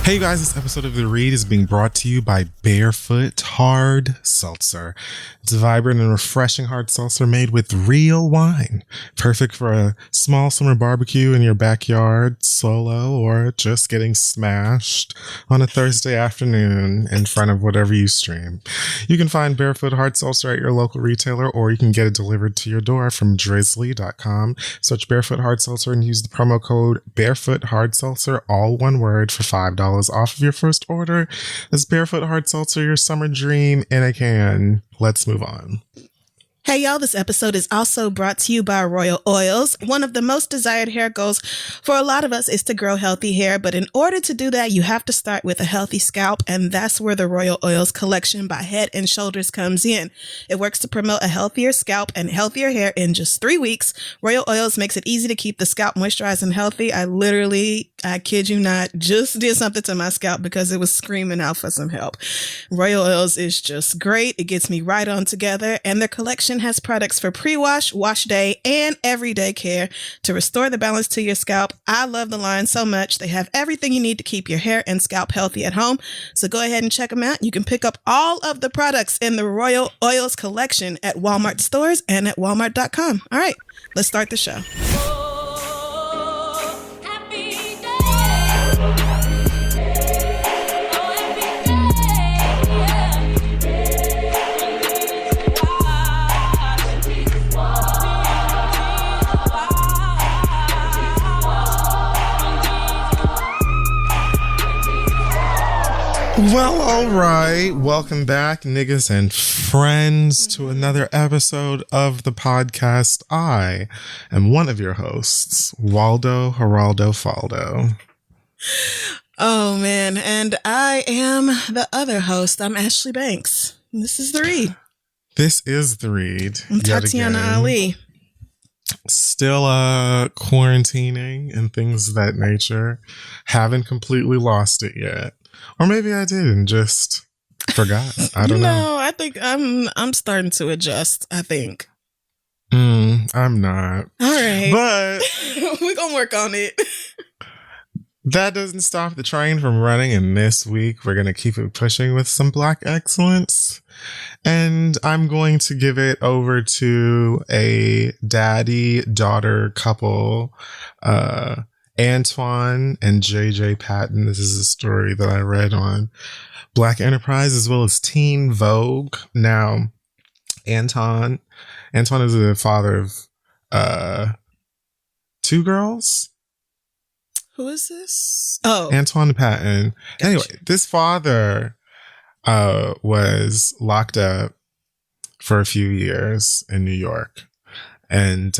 Hey you guys, this episode of The Read is being brought to you by Barefoot Hard Seltzer. It's a vibrant and refreshing hard seltzer made with real wine. Perfect for a small summer barbecue in your backyard, solo, or just getting smashed on a Thursday afternoon in front of whatever you stream. You can find Barefoot Hard Seltzer at your local retailer, or you can get it delivered to your door from drizzly.com. Search Barefoot Hard Seltzer and use the promo code Barefoot Hard Seltzer, all one word, for $5 off of your first order. This Barefoot Hard Seltzer, your summer dream in a can. Let's move on. Hey y'all, this episode is also brought to you by Royal Oils. One of the most desired hair goals for a lot of us is to grow healthy hair, but in order to do that, you have to start with a healthy scalp, and that's where the Royal Oils collection by Head & Shoulders comes in. It works to promote a healthier scalp and healthier hair in just 3 weeks. Royal Oils makes it easy to keep the scalp moisturized and healthy. I kid you not, just did something to my scalp because it was screaming out for some help. Royal Oils is just great. It gets me right on together, and their collection has products for pre-wash, wash day, and everyday care to restore the balance to your scalp. I love the line so much. They have everything you need to keep your hair and scalp healthy at home. So go ahead and check them out. You can pick up all of the products in the Royal Oils collection at Walmart stores and at walmart.com. All right, let's start the show. Well, all right. Welcome back, niggas and friends, to another episode of the podcast. I am one of your hosts, Waldo Geraldo Faldo. Oh, man. And I am the other host. I'm Ashley Banks. And this is The Read. This is The Read. I'm Tatiana Ali. Still quarantining and things of that nature. Haven't completely lost it yet. Or maybe I did and just forgot. I don't know. No, I think I'm starting to adjust, I think. I'm not. All right. But we're going to work on it. That doesn't stop the train from running. And this week, we're going to keep it pushing with some Black excellence. And I'm going to give it over to a daddy-daughter couple, Antoine and Jj Patton. This is a story that I read on Black Enterprise as well as Teen Vogue. Now, Antoine is the father of 2 girls. Who is this? Oh, Antoine Patton. Gotcha. Anyway, this father was locked up for a few years in New York. And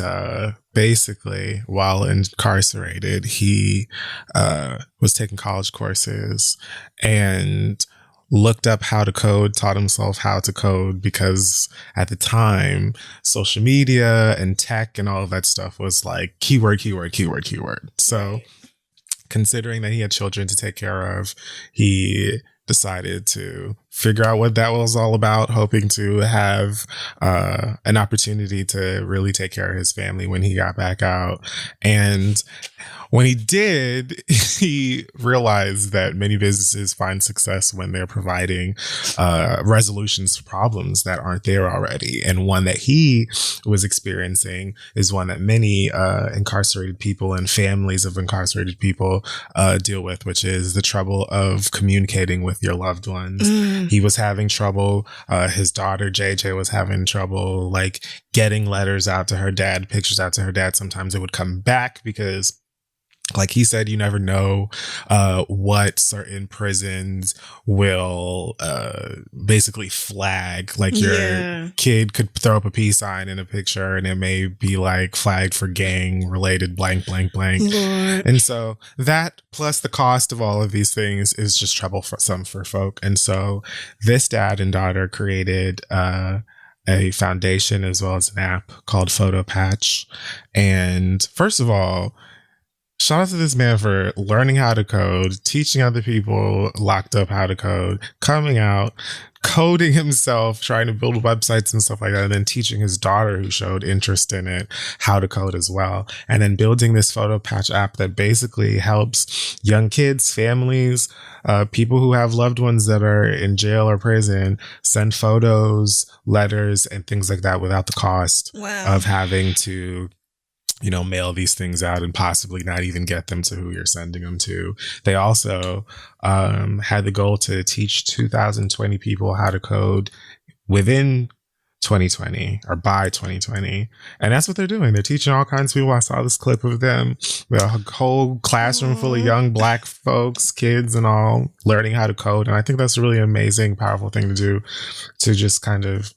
basically, while incarcerated, he was taking college courses and looked up how to code, taught himself how to code, because at the time, social media and tech and all of that stuff was like keyword. So considering that he had children to take care of, he decided to figure out what that was all about, hoping to have an opportunity to really take care of his family when he got back out. And when he did, he realized that many businesses find success when they're providing resolutions to problems that aren't there already. And one that he was experiencing is one that many incarcerated people and families of incarcerated people deal with, which is the trouble of communicating with your loved ones. He was having trouble. His daughter, JJ, was having trouble, like, getting letters out to her dad, pictures out to her dad. Sometimes it would come back because, like he said, you never know what certain prisons will basically flag. Like, your kid could throw up a peace sign in a picture and it may be like flagged for gang related blank. Lord. And so that, plus the cost of all of these things, is just trouble for folk. And so this dad and daughter created a foundation as well as an app called Photo Patch. And first of all, shout out to this man for learning how to code, teaching other people locked up how to code, coming out, coding himself, trying to build websites and stuff like that, and then teaching his daughter, who showed interest in it, how to code as well. And then building this photo patch app that basically helps young kids, families, people who have loved ones that are in jail or prison send photos, letters, and things like that without the cost of having to mail these things out and possibly not even get them to who you're sending them to. They also had the goal to teach 2,020 people how to code within 2020 or by 2020. And that's what they're doing. They're teaching all kinds of people. I saw this clip of them, a whole classroom full of young Black folks, kids and all, learning how to code. And I think that's a really amazing, powerful thing to do, to just kind of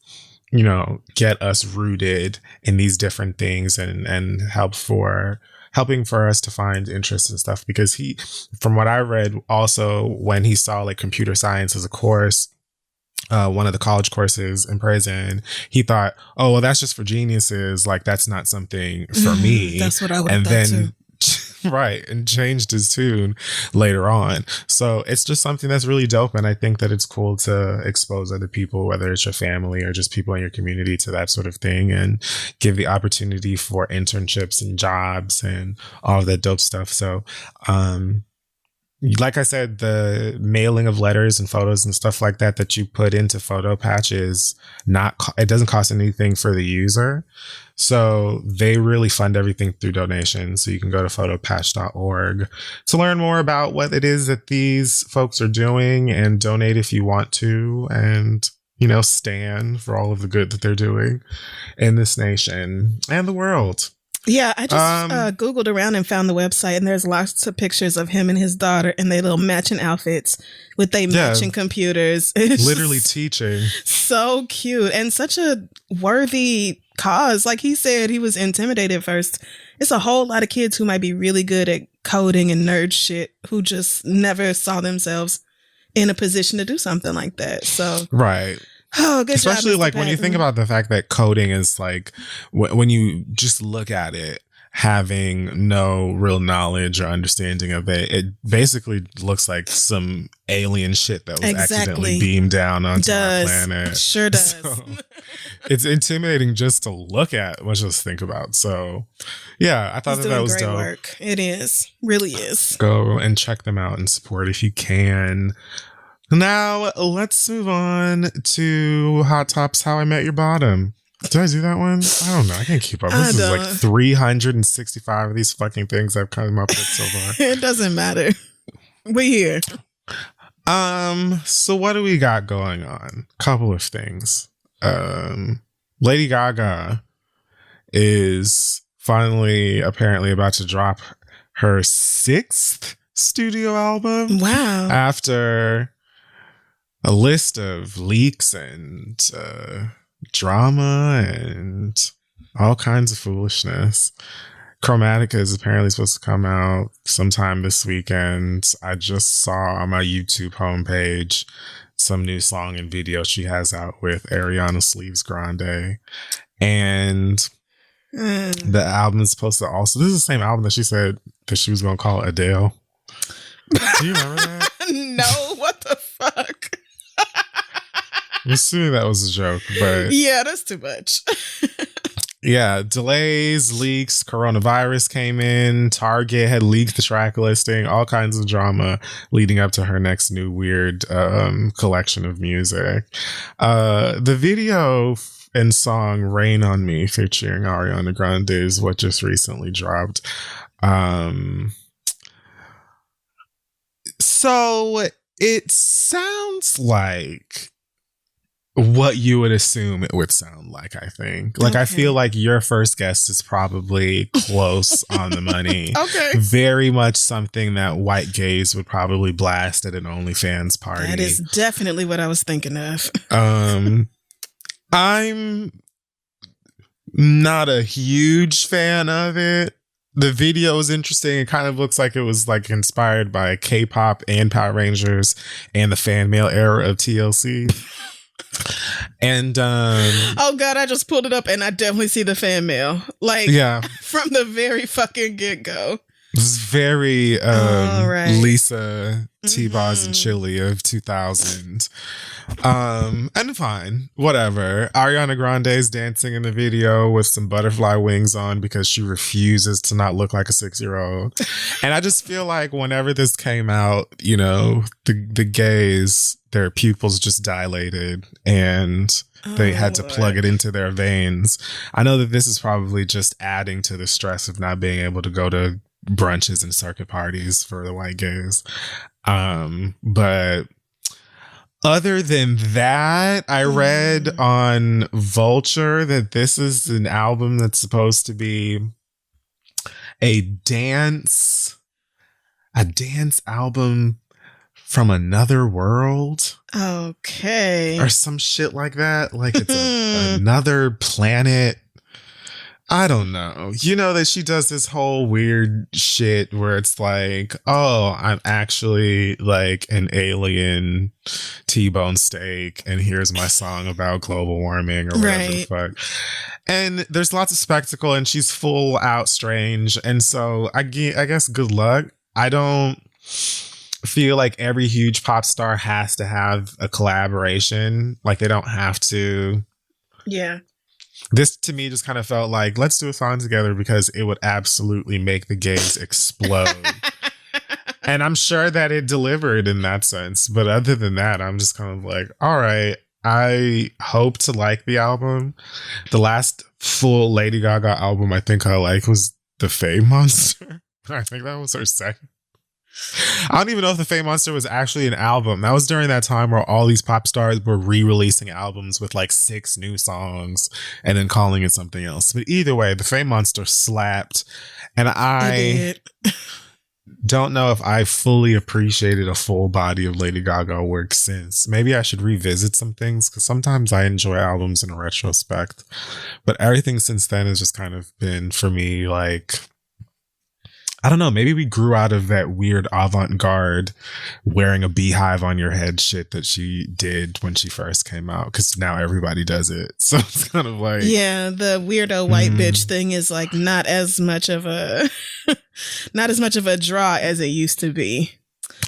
get us rooted in these different things and helping for us to find interest and stuff. Because he, from what I read, also when he saw like computer science as a course, one of the college courses in prison, he thought, oh, well, that's just for geniuses. Like, that's not something for me. That's what I would have thought too. Right, and changed his tune later on. So it's just something that's really dope, and I think that it's cool to expose other people, whether it's your family or just people in your community, to that sort of thing, and give the opportunity for internships and jobs and all of that dope stuff. So like I said, the mailing of letters and photos and stuff like that you put into Photo Patch is it doesn't cost anything for the user. So they really fund everything through donations. So you can go to photopatch.org to learn more about what it is that these folks are doing and donate if you want to, and stand for all of the good that they're doing in this nation and the world. Yeah, I just Googled around and found the website, and there's lots of pictures of him and his daughter in their little matching outfits with their matching computers. It's literally teaching. So cute and such a worthy cause. Like he said, he was intimidated at first. It's a whole lot of kids who might be really good at coding and nerd shit who just never saw themselves in a position to do something like that. So right. Oh, good Especially job, like Patton. when you think about the fact that coding is like, when you just look at it, having no real knowledge or understanding of it, it basically looks like some alien shit that was accidentally beamed down onto our planet. Sure does. So, it's intimidating just to look at, much less think about. So yeah, I thought that was dope. Work. It is. Really is. Go and check them out and support if you can. Now, let's move on to Hot Tops How I Met Your Bottom. Did I do that one? I don't know. I can't keep up. This is like 365 of these fucking things I've come up with so far. It doesn't matter. We're here. So what do we got going on? Couple of things. Lady Gaga is finally apparently about to drop her 6th studio album. Wow. After a list of leaks and drama and all kinds of foolishness. Chromatica is apparently supposed to come out sometime this weekend. I just saw on my YouTube homepage some new song and video she has out with Ariana Sleeves Grande. And the album is supposed to also, this is the same album that she said that she was going to call Adele. Do you remember that? No, what the fuck? I'm assuming that was a joke, but yeah, that's too much. Yeah, delays, leaks, coronavirus came in, Target had leaked the track listing, all kinds of drama leading up to her next new weird collection of music. The video and song Rain on Me featuring Ariana Grande is what just recently dropped. So it sounds like what you would assume it would sound like, I think. Like, okay. I feel like your first guess is probably close on the money. Okay. Very much something that white gays would probably blast at an OnlyFans party. That is definitely what I was thinking of. I'm not a huge fan of it. The video is interesting. It kind of looks like it was like inspired by K-pop and Power Rangers and the fan mail era of TLC. And oh god, I just pulled it up and I definitely see the fan mail, like, yeah, from the very fucking get-go. This is very right. Lisa T-Boz and Chili of 2000. And fine, whatever. Ariana Grande's dancing in the video with some butterfly wings on because she refuses to not look like a 6-year-old. And I just feel like whenever this came out, you know, the gays, their pupils just dilated and they had to plug it into their veins. I know that this is probably just adding to the stress of not being able to go to brunches and circuit parties for the white gays. But other than that, I read on Vulture that this is an album that's supposed to be a dance album from another world. Okay. Or some shit like that. Like it's another planet. I don't know. You know that she does this whole weird shit where it's like, oh, I'm actually like an alien T-bone steak, and here's my song about global warming or whatever the fuck. And there's lots of spectacle, and she's full out strange. And so I guess good luck. I don't feel like every huge pop star has to have a collaboration. Like they don't have to. Yeah. This to me just kind of felt like, let's do a song together because it would absolutely make the gays explode. And I'm sure that it delivered in that sense. But other than that, I'm just kind of like, all right, I hope to like the album. The last full Lady Gaga album I think I like was The Fame Monster. I think that was her second. I don't even know if The Fame Monster was actually an album. That was during that time where all these pop stars were re-releasing albums with like 6 new songs and then calling it something else. But either way, The Fame Monster slapped. And I don't know if I fully appreciated a full body of Lady Gaga work since. Maybe I should revisit some things because sometimes I enjoy albums in retrospect. But everything since then has just kind of been, for me, like, I don't know, maybe we grew out of that weird avant-garde wearing a beehive on your head shit that she did when she first came out, because now everybody does it. So it's kind of like, yeah, the weirdo white bitch thing is like not as much of a draw as it used to be.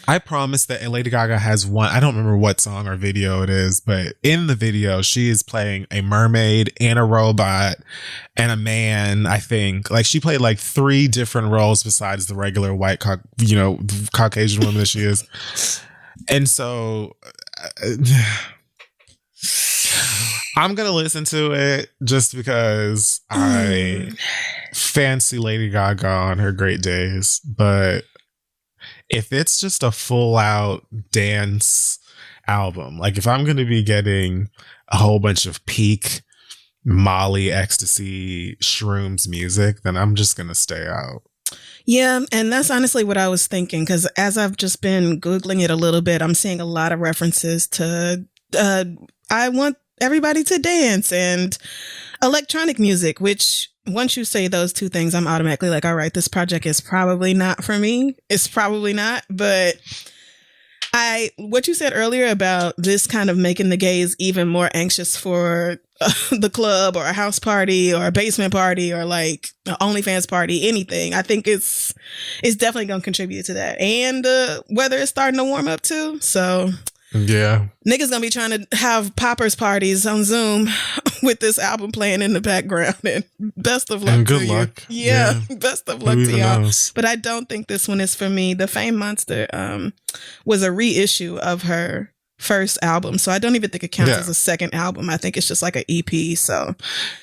I promise that Lady Gaga has one, I don't remember what song or video it is, but in the video, she is playing a mermaid and a robot and a man, I think. Like, she played like 3 different roles besides the regular white, Caucasian woman that she is. And so I'm going to listen to it just because I fancy Lady Gaga on her great days. But if it's just a full out dance album, like if I'm going to be getting a whole bunch of peak Molly, ecstasy, shrooms music, then I'm just going to stay out. Yeah, and that's honestly what I was thinking, because as I've just been Googling it a little bit, I'm seeing a lot of references to I want everybody to dance and electronic music, which once you say those 2 things, I'm automatically like, all right, this project is probably not for me. It's probably not. But what you said earlier about this kind of making the gays even more anxious for the club or a house party or a basement party or like an OnlyFans party, anything, I think it's definitely going to contribute to that. And weather is starting to warm up too. So yeah, niggas gonna be trying to have poppers parties on Zoom with this album playing in the background. And best of luck and good to luck. you. Yeah, best of luck to y'all. Knows? But I don't think this one is for me. The Fame Monster was a reissue of her first album, so I don't even think it counts as a second album. I think it's just like an EP. So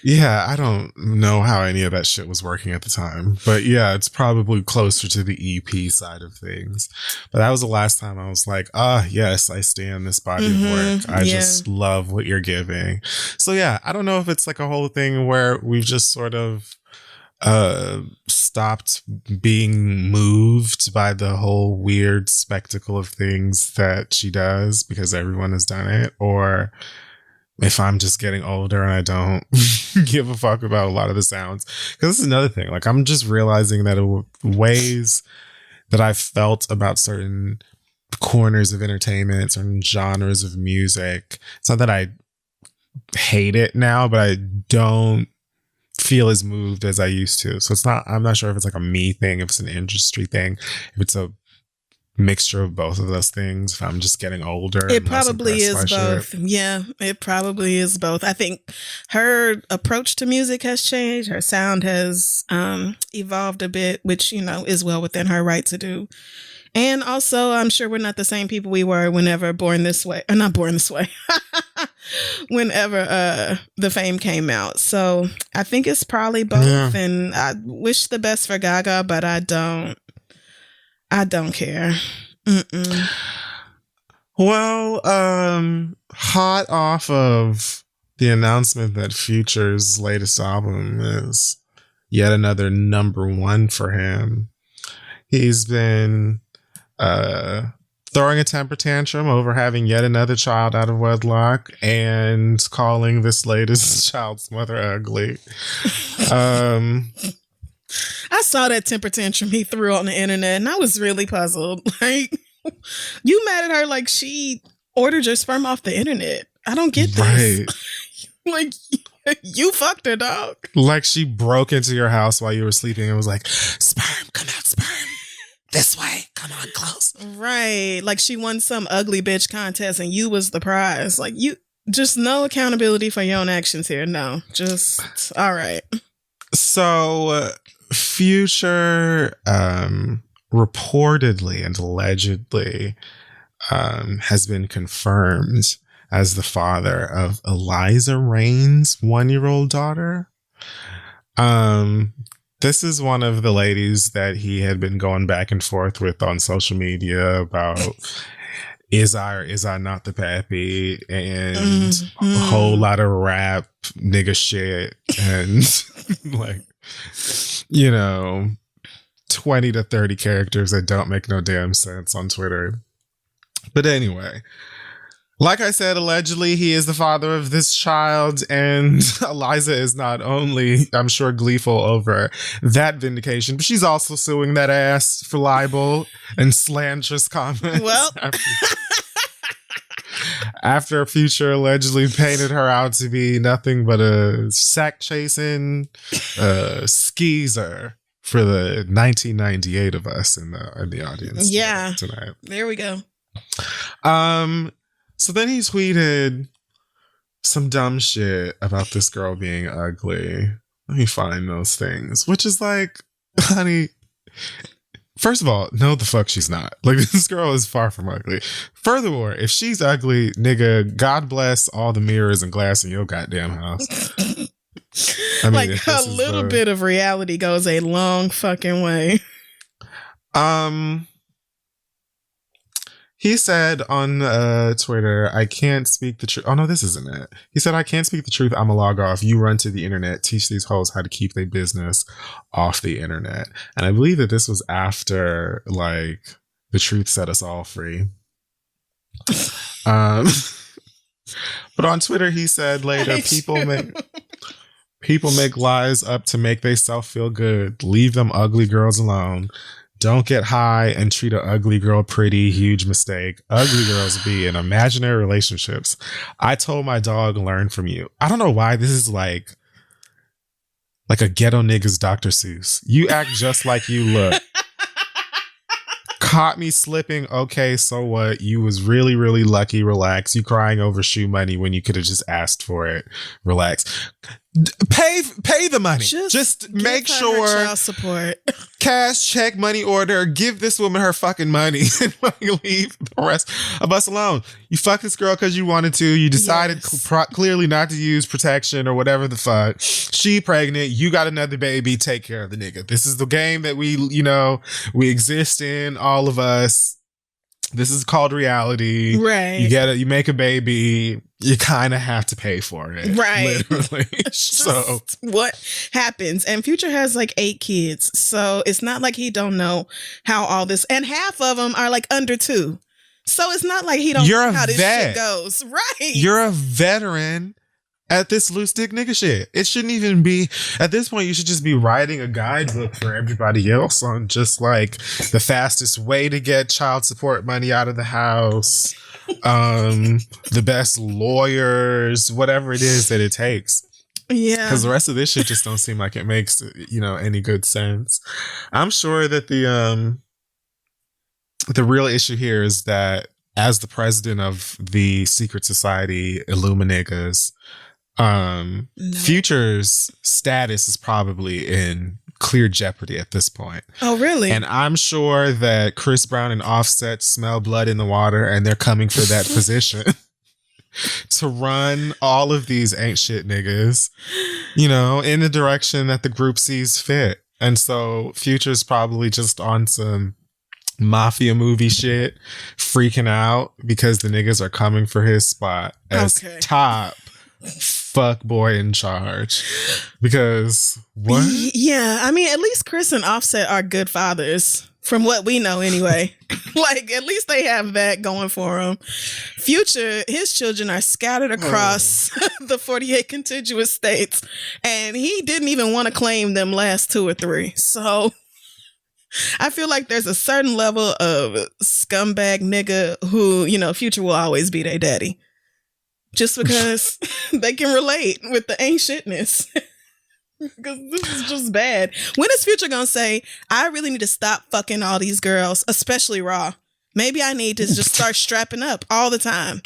yeah, I don't know how any of that shit was working at the time, but yeah, it's probably closer to the EP side of things. But that was the last time I was like, yes, I stand this body of work. I just love what you're giving. So yeah, I don't know if it's like a whole thing where we've just sort of stopped being moved by the whole weird spectacle of things that she does because everyone has done it, or if I'm just getting older and I don't give a fuck about a lot of the sounds. Because this is another thing, like I'm just realizing that ways that I've felt about certain corners of entertainment, certain genres of music, it's not that I hate it now, but I don't feel as moved as I used to. So I'm not sure if it's like a me thing, if it's an industry thing, if it's a mixture of both of those things, if I'm just getting older. It probably is both. Shit. Yeah, it probably is both. I think her approach to music has changed. Her sound has evolved a bit, which, you know, is well within her right to do. And also, I'm sure we're not the same people we were whenever Born This Way, not Born This Way, whenever the Fame came out. So I think it's probably both. Yeah. And I wish the best for Gaga, but I don't care. Mm-mm. Well, hot off of the announcement that Future's latest album is yet another #1 for him, he's been throwing a temper tantrum over having yet another child out of wedlock and calling this latest child's mother ugly. I saw that temper tantrum he threw on the internet and I was really puzzled. Like, you mad at her like she ordered your sperm off the internet. I don't get this. Right. Like, you fucked her, dog. Like she broke into your house while you were sleeping and was like, sperm, come out, sperm. This way. Come on, close. Right. Like she won some ugly bitch contest and you was the prize. Like, you just no accountability for your own actions here. No, just all right. So Future reportedly and allegedly has been confirmed as the father of Eliza Reign's 1-year-old daughter. This is one of the ladies that he had been going back and forth with on social media about is I or is I not the pappy, and a whole lot of rap nigga shit and like, you know, 20 to 30 characters that don't make no damn sense on Twitter. But anyway, like I said, allegedly he is the father of this child, and Eliza is not only, I'm sure, gleeful over that vindication, but she's also suing that ass for libel and slanderous comments. Well, after Future allegedly painted her out to be nothing but a sack-chasing skeezer for the 1998 of us in the audience. Yeah, tonight. There we go. So then he tweeted some dumb shit about this girl being ugly. Let me find those things. Which is like, honey, first of all, no the fuck she's not. Like, this girl is far from ugly. Furthermore, if she's ugly, nigga, God bless all the mirrors and glass in your goddamn house. I mean, like, a little bit of reality goes a long fucking way. He said on Twitter, I can't speak the truth. Oh, no, this isn't it. He said, I can't speak the truth. I'm a log off. You run to the internet, teach these hoes how to keep their business off the internet. And I believe that this was after, like, the truth set us all free. But on Twitter, he said later, people make lies up to make themselves feel good. Leave them ugly girls alone. Don't get high and treat an ugly girl pretty. Huge mistake. Ugly girls be in imaginary relationships. I told my dog, learn from you. I don't know why this is like a ghetto nigga's Dr. Seuss. You act just like you look. Caught me slipping. Okay, so what? You was really, really lucky. Relax. You crying over shoe money when you could have just asked for it. Relax. Pay the money. Just make sure. Child support. Cash, check, money order. Give this woman her fucking money and leave the rest of us alone. You fucked this girl because you wanted to. You decided clearly not to use protection or whatever the fuck. She pregnant. You got another baby. Take care of the nigga. This is the game that we exist in. All of us. This is called reality. Right. You make a baby. You kind of have to pay for it. Right. Literally. So what happens? And Future has like 8 kids. So it's not like he don't know how all this, and half of them are like under 2. So it's not like he don't know how this shit goes. Right. You're a veteran at this loose dick nigga shit. It shouldn't even be, at this point, you should just be writing a guidebook for everybody else on just like the fastest way to get child support money out of the house, the best lawyers, whatever it is that it takes. Yeah. Because the rest of this shit just don't seem like it makes, any good sense. I'm sure that the real issue here is that as the president of the secret society Illuminagas, Future's status is probably in clear jeopardy at this point. Oh, really? And I'm sure that Chris Brown and Offset smell blood in the water and they're coming for that position. To run all of these ain't shit niggas, in the direction that the group sees fit. And so Future's probably just on some mafia movie shit, freaking out because the niggas are coming for his spot as top fuck boy in charge. Because what? Yeah, I mean, at least Chris and Offset are good fathers. From what we know anyway. Like, at least they have that going for them. Future, his children are scattered across the 48 contiguous states. And he didn't even want to claim them last 2 or 3. So I feel like there's a certain level of scumbag nigga who, Future will always be their daddy. Just because they can relate with the ain't shitness. Because this is just bad. When is Future gonna say, I really need to stop fucking all these girls, especially Raw? Maybe I need to just start strapping up all the time.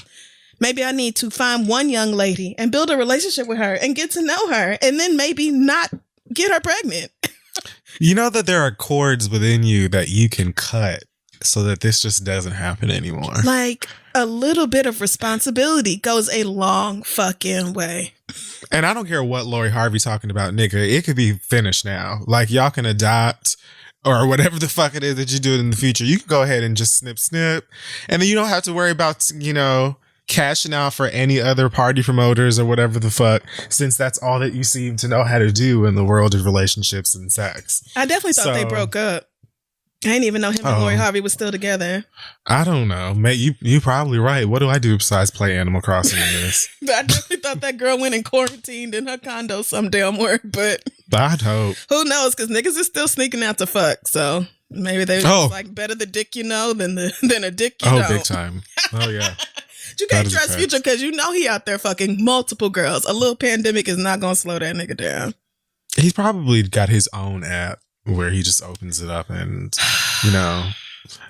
Maybe I need to find one young lady and build a relationship with her and get to know her and then maybe not get her pregnant. You know that there are cords within you that you can cut so that this just doesn't happen anymore. Like, a little bit of responsibility goes a long fucking way. And I don't care what Lori Harvey talking about, nigga. It could be finished now. Like, y'all can adopt or whatever the fuck it is that you do in the future. You can go ahead and just snip. And then you don't have to worry about, cashing out for any other party promoters or whatever the fuck, since that's all that you seem to know how to do in the world of relationships and sex. I definitely thought they broke up. I didn't even know him and Lori Harvey was still together. I don't know. Mate, you probably right. What do I do besides play Animal Crossing in this? I definitely thought that girl went and quarantined in her condo some damn where, but I'd hope. Who knows? Because niggas is still sneaking out to fuck. So maybe they just like better the dick you know than a dick you don't. Oh, big time. Oh, yeah. You can't trust Future because he out there fucking multiple girls. A little pandemic is not going to slow that nigga down. He's probably got his own app where he just opens it up and,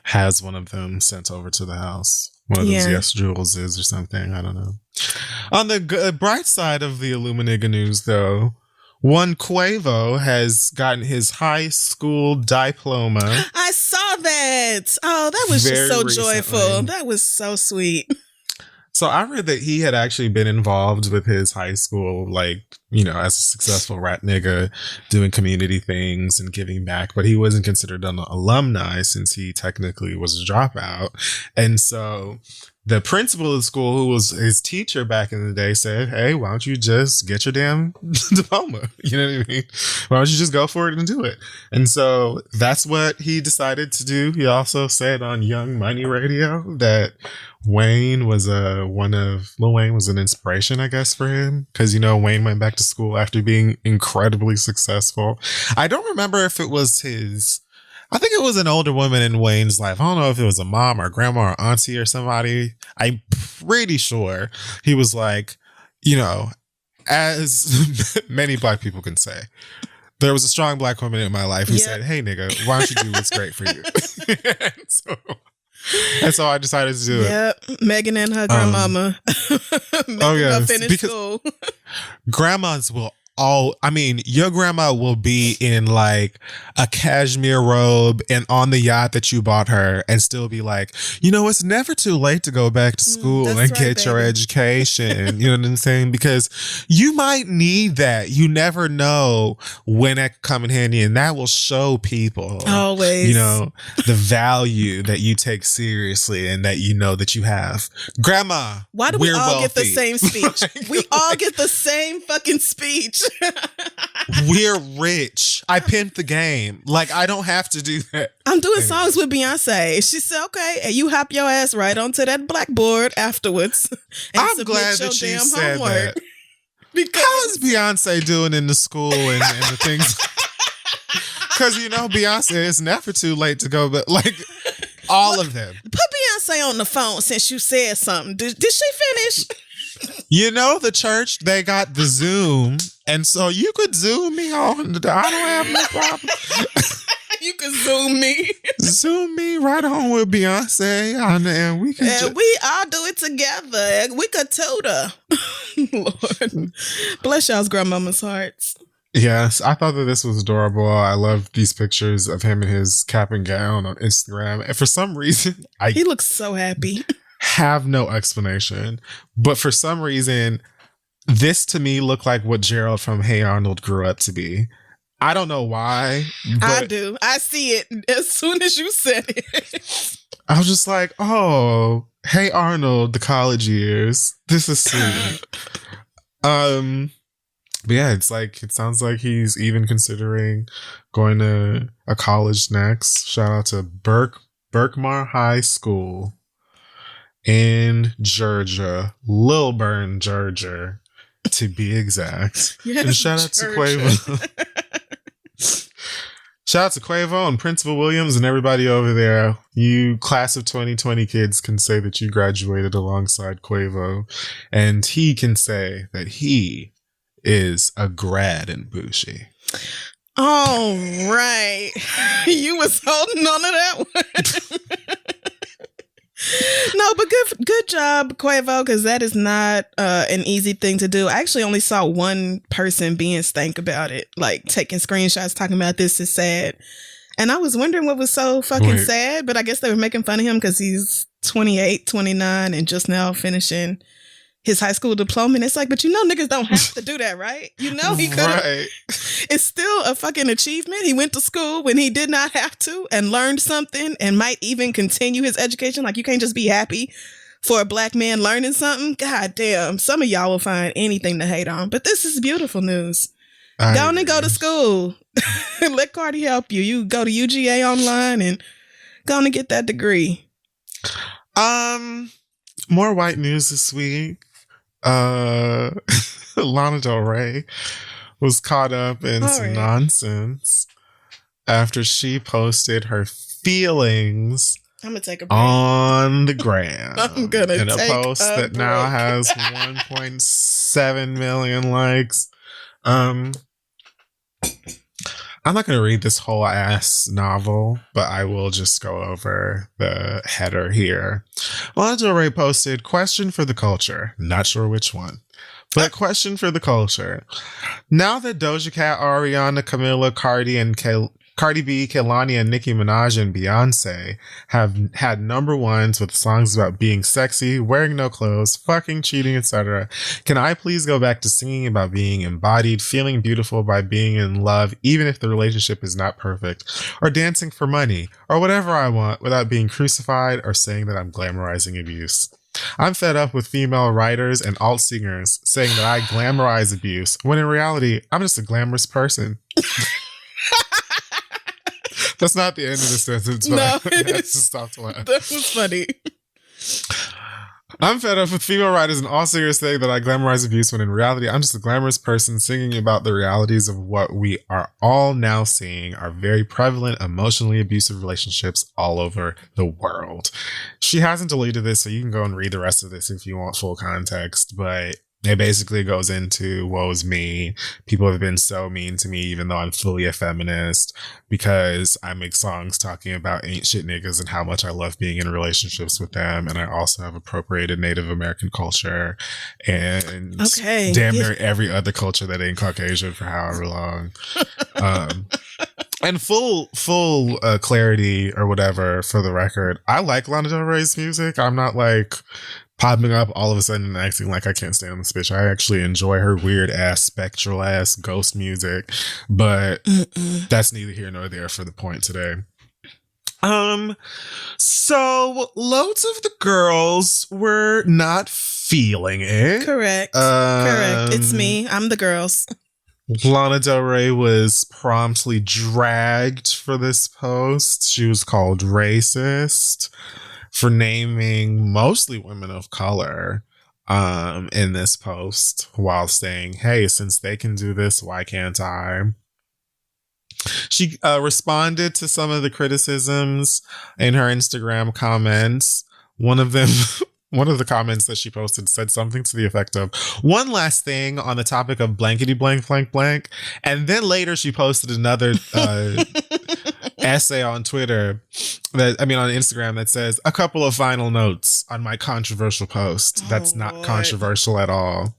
has one of them sent over to the house. One of those Yes Jules is or something. I don't know. On the bright side of the Illuminiga news, though, one Quavo has gotten his high school diploma. I saw that. Oh, that was just so recently. Joyful. That was so sweet. So I read that he had actually been involved with his high school, as a successful rap nigga, doing community things and giving back, but he wasn't considered an alumni since he technically was a dropout. And so the principal of the school, who was his teacher back in the day, said, hey, why don't you just get your damn diploma? You know what I mean? Why don't you just go for it and do it? And so that's what he decided to do. He also said on Young Money Radio that Wayne was Lil Wayne was an inspiration, I guess, for him. Because, Wayne went back to school after being incredibly successful. I don't remember if it was I think it was an older woman in Wayne's life. I don't know if it was a mom or grandma or auntie or somebody. I'm pretty sure he was like, as many black people can say, there was a strong black woman in my life who said, hey, nigga, why don't you do what's great for you? And so I decided to do it. Yep. Megan and her grandmama. Finish school. Grandmas will your grandma will be in like a cashmere robe and on the yacht that you bought her and still be like, it's never too late to go back to school and get your education. You know what I'm saying? Because you might need that. You never know when that could come in handy, and that will show people always, the value that you take seriously and that that you have. Grandma, why do we all wealthy. Get the same speech? We all get the same fucking speech. We're rich. I pimped the game. Like, I don't have to do that. I'm doing songs with Beyonce. She said, okay, and you hop your ass right onto that blackboard afterwards. I'm glad that you said that. Because how is Beyonce doing in the school and the things? Because, Beyonce, it's never too late to go, but all of them. Put Beyonce on the phone since you said something. Did she finish? You know, the church, they got the Zoom, and so you could Zoom me on. I don't have no problem. You can Zoom me. Zoom me right on with Beyonce, and we can. And we all do it together. We could tutor. Lord, bless y'all's grandmama's hearts. Yes, I thought that this was adorable. I love these pictures of him in his cap and gown on Instagram. And for some reason, he looks so happy. Have no explanation. But for some reason, this to me looked like what Gerald from Hey Arnold grew up to be. I don't know why. I do. I see it as soon as you said it. I was just like, oh, Hey Arnold, the college years. This is sweet. But yeah, it sounds like he's even considering going to a college next. Shout out to Berkmar High School in Georgia, Lilburn, Georgia, to be exact. Yes, and shout out to Quavo. Shout out to Quavo and Principal Williams and everybody over there. You class of 2020 kids can say that you graduated alongside Quavo, and he can say that he is a grad in Bushi. All right. You was holding on to that one. No, but good job, Quavo, because that is not an easy thing to do. I actually only saw one person being stank about it, like taking screenshots talking about this is sad. And I was wondering what was so fucking sad, but I guess they were making fun of him because he's 28, 29 and just now finishing his high school diploma. And it's like, but you know niggas don't have to do that, right? You know he could have. Right. It's still a fucking achievement. He went to school when he did not have to and learned something and might even continue his education. Like, you can't just be happy for a black man learning something. God damn. Some of y'all will find anything to hate on. But this is beautiful news. Go on and go to school. Let Cardi help you. You go to UGA online and go on and get that degree. More white news this week. Lana Del Rey was caught up in some nonsense after she posted her feelings I'm gonna take a break. On the gram. I'm gonna in take a post a that now has 1.7 million likes. I'm not going to read this whole ass novel, but I will just go over the header here. Lana Del Rey posted, question for the culture. Not sure which one, but question for the culture. Now that Doja Cat, Ariana, Camila, Cardi B, Kehlani, and Nicki Minaj and Beyonce have had number ones with songs about being sexy, wearing no clothes, fucking, cheating, etc. Can I please go back to singing about being embodied, feeling beautiful by being in love, even if the relationship is not perfect, or dancing for money, or whatever I want without being crucified or saying that I'm glamorizing abuse? I'm fed up with female writers and alt singers saying that I glamorize abuse, when in reality, I'm just a glamorous person. That's not the end of the sentence, but no, I had to stop to laugh. That was funny. I'm fed up with female writers and all singers saying that I glamorize abuse when in reality, I'm just a glamorous person singing about the realities of what we are all now seeing are very prevalent, emotionally abusive relationships all over the world. She hasn't deleted this, so you can go and read the rest of this if you want full context, but it basically goes into woe's me. People have been so mean to me, even though I'm fully a feminist, because I make songs talking about ain't shit niggas and how much I love being in relationships with them. And I also have appropriated Native American culture and damn near every other culture that ain't Caucasian for however long. And full clarity or whatever for the record. I like Lana Del Rey's music. I'm not like popping up all of a sudden and acting like I can't stand this bitch. I actually enjoy her weird ass, spectral ass ghost music, but that's neither here nor there for the point today. So loads of the girls were not feeling it. Correct. Correct. It's me. I'm the girls. Lana Del Rey was promptly dragged for this post. She was called racist for naming mostly women of color in this post while saying, hey, since they can do this, why can't I? She responded to some of the criticisms in her Instagram comments. One of them one of the comments that she posted said something to the effect of, one last thing on the topic of blankety blank blank blank. And then later she posted another essay on Twitter on Instagram that says, a couple of final notes on my controversial post. That's not controversial at all.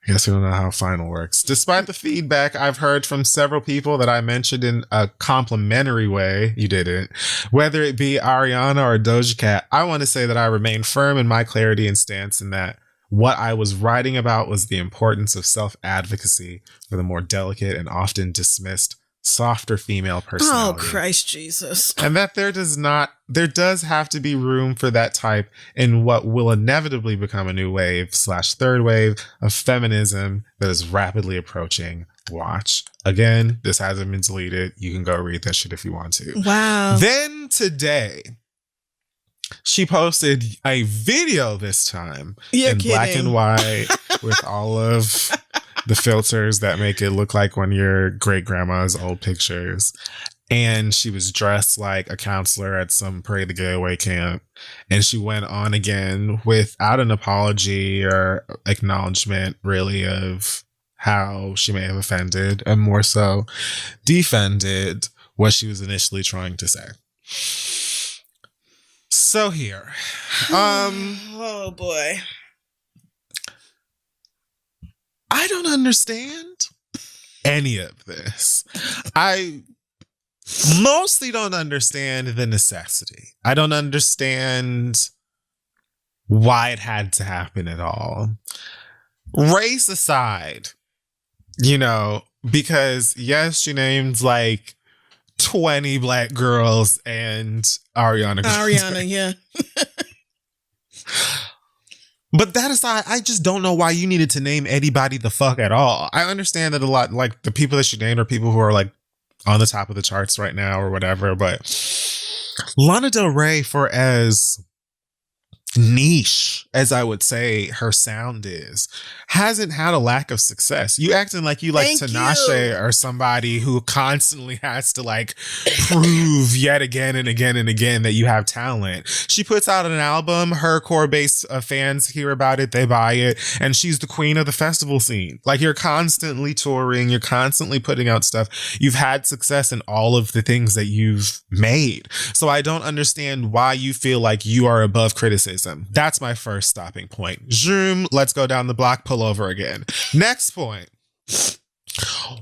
I guess we don't know how final works. Despite the feedback I've heard from several people that I mentioned in a complimentary way, you didn't, whether it be Ariana or Doja Cat, I want to say that I remain firm in my clarity and stance in that what I was writing about was the importance of self-advocacy for the more delicate and often dismissed softer female personality. Oh, Christ Jesus. And that there does have to be room for that type in what will inevitably become a new wave / third wave of feminism that is rapidly approaching. Watch. Again, this hasn't been deleted. You can go read that shit if you want to. Wow. Then today, she posted a video this time in black and white with all of the filters that make it look like one of your great grandma's old pictures. And she was dressed like a counselor at some Pray the Gay Away camp. And she went on again without an apology or acknowledgement, really, of how she may have offended and more so defended what she was initially trying to say. So here. Oh, boy. I don't understand any of this. I mostly don't understand the necessity. I don't understand why it had to happen at all. Race aside, because yes, she named like 20 black girls and Ariana. Ariana, yeah. But that aside, I just don't know why you needed to name anybody the fuck at all. I understand that a lot, like the people that she named are people who are like on the top of the charts right now or whatever. But Lana Del Rey, for as niche as I would say her sound is, hasn't had a lack of success. You acting like you like Tinashe or somebody who constantly has to like prove yet again and again and again that you have talent. She puts out an album, her core base of fans hear about it, they buy it, and she's the queen of the festival scene. Like, you're constantly touring, you're constantly putting out stuff. You've had success in all of the things that you've made. So I don't understand why you feel like you are above criticism. That's my first stopping point. Zoom, let's go down the block, pull over again. Next point.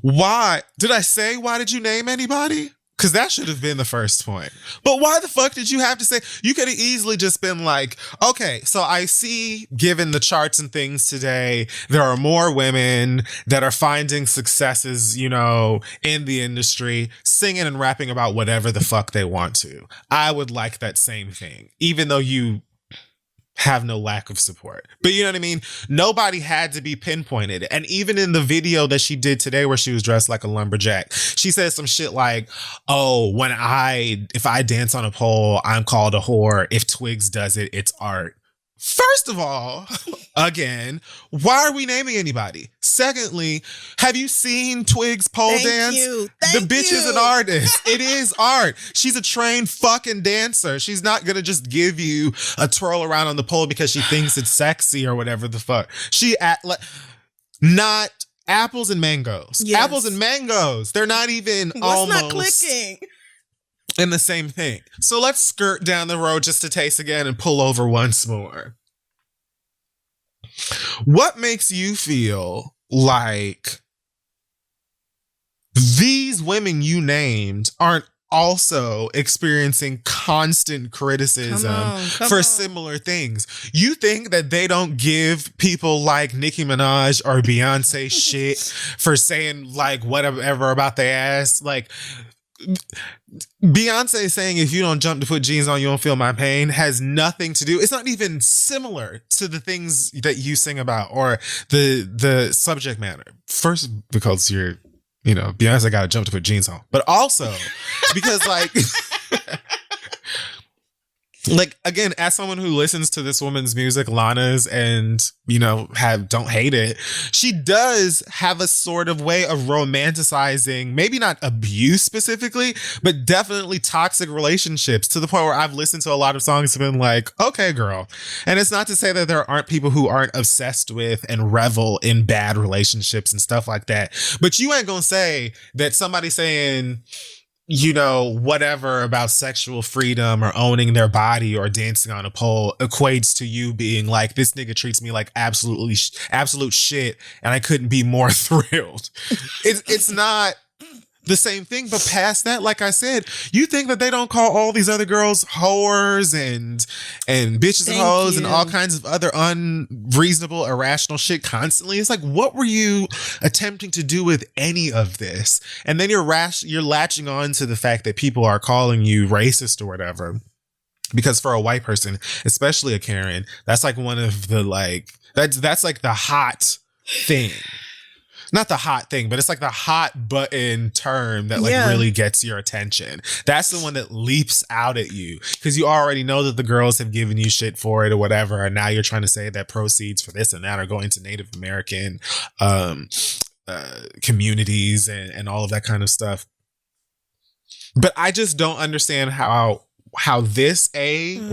Why did you name anybody? Because that should have been the first point. But why the fuck did you have to say? You could have easily just been like, okay, so I see, given the charts and things today, there are more women that are finding successes, in the industry, singing and rapping about whatever the fuck they want to. I would like that same thing, even though you have no lack of support. But you know what I mean? Nobody had to be pinpointed. And even in the video that she did today where she was dressed like a lumberjack, she said some shit like, oh, if I dance on a pole, I'm called a whore. If Twigs does it, it's art. First of all, again, why are we naming anybody? Secondly, have you seen Twigs pole dance? The bitch is an artist. It is art. She's a trained fucking dancer. She's not gonna just give you a twirl around on the pole because she thinks it's sexy or whatever the fuck. Not apples and mangoes. Yes. Apples and mangoes. They're not even almost not clicking in the same thing. So let's skirt down the road just a taste again and pull over once more. What makes you feel like these women you named aren't also experiencing constant criticism for similar things? You think that they don't give people like Nicki Minaj or Beyonce shit for saying like whatever about their ass? Like, Beyonce saying if you don't jump to put jeans on, you don't feel my pain has nothing to do. It's not even similar to the things that you sing about or the subject matter. First, because you're, Beyonce got to jump to put jeans on, but also because like like, again, as someone who listens to this woman's music, Lana's, and, you know, don't hate it, she does have a sort of way of romanticizing, maybe not abuse specifically, but definitely toxic relationships, to the point where I've listened to a lot of songs and been like, okay, girl. And it's not to say that there aren't people who aren't obsessed with and revel in bad relationships and stuff like that. But you ain't gonna say that somebody saying, you know, whatever about sexual freedom or owning their body or dancing on a pole equates to you being like, this nigga treats me like absolute shit and I couldn't be more thrilled. It's not the same thing. But past that, like I said, you think that they don't call all these other girls whores and bitches and hoes and all kinds of other unreasonable, irrational shit constantly? It's like, what were you attempting to do with any of this? And then you're latching on to the fact that people are calling you racist or whatever. Because for a white person, especially a Karen, that's like one of the that's like the hot thing. Not the hot thing, but it's like the hot button term that really gets your attention. That's the one that leaps out at you because you already know that the girls have given you shit for it or whatever. And now you're trying to say that proceeds for this and that are going to Native American communities and all of that kind of stuff. But I just don't understand how this,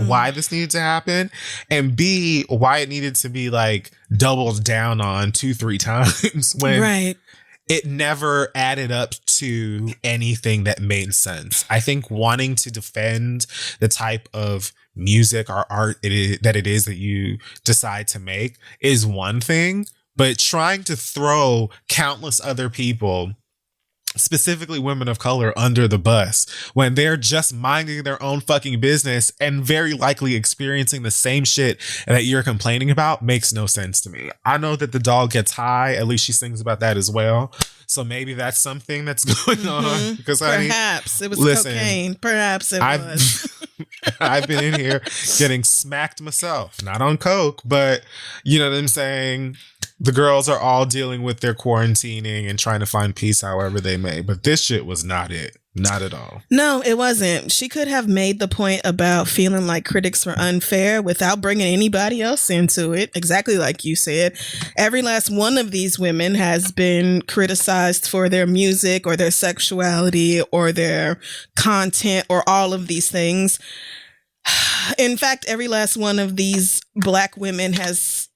why this needed to happen, and B, why it needed to be like doubled down on 2-3 times when it never added up to anything that made sense. I think wanting to defend the type of music or art that it is that you decide to make is one thing, but trying to throw countless other people, specifically women of color, under the bus when they're just minding their own fucking business and very likely experiencing the same shit that you're complaining about makes no sense to me. I know that the dog gets high. At least she sings about that as well. So maybe that's something that's going on. Because perhaps it was cocaine. Perhaps it was. I've been in here getting smacked myself, not on coke, but you know what I'm saying? The girls are all dealing with their quarantining and trying to find peace however they may. But this shit was not it. Not at all. No, it wasn't. She could have made the point about feeling like critics were unfair without bringing anybody else into it. Exactly like you said. Every last one of these women has been criticized for their music or their sexuality or their content or all of these things. In fact, every last one of these Black women has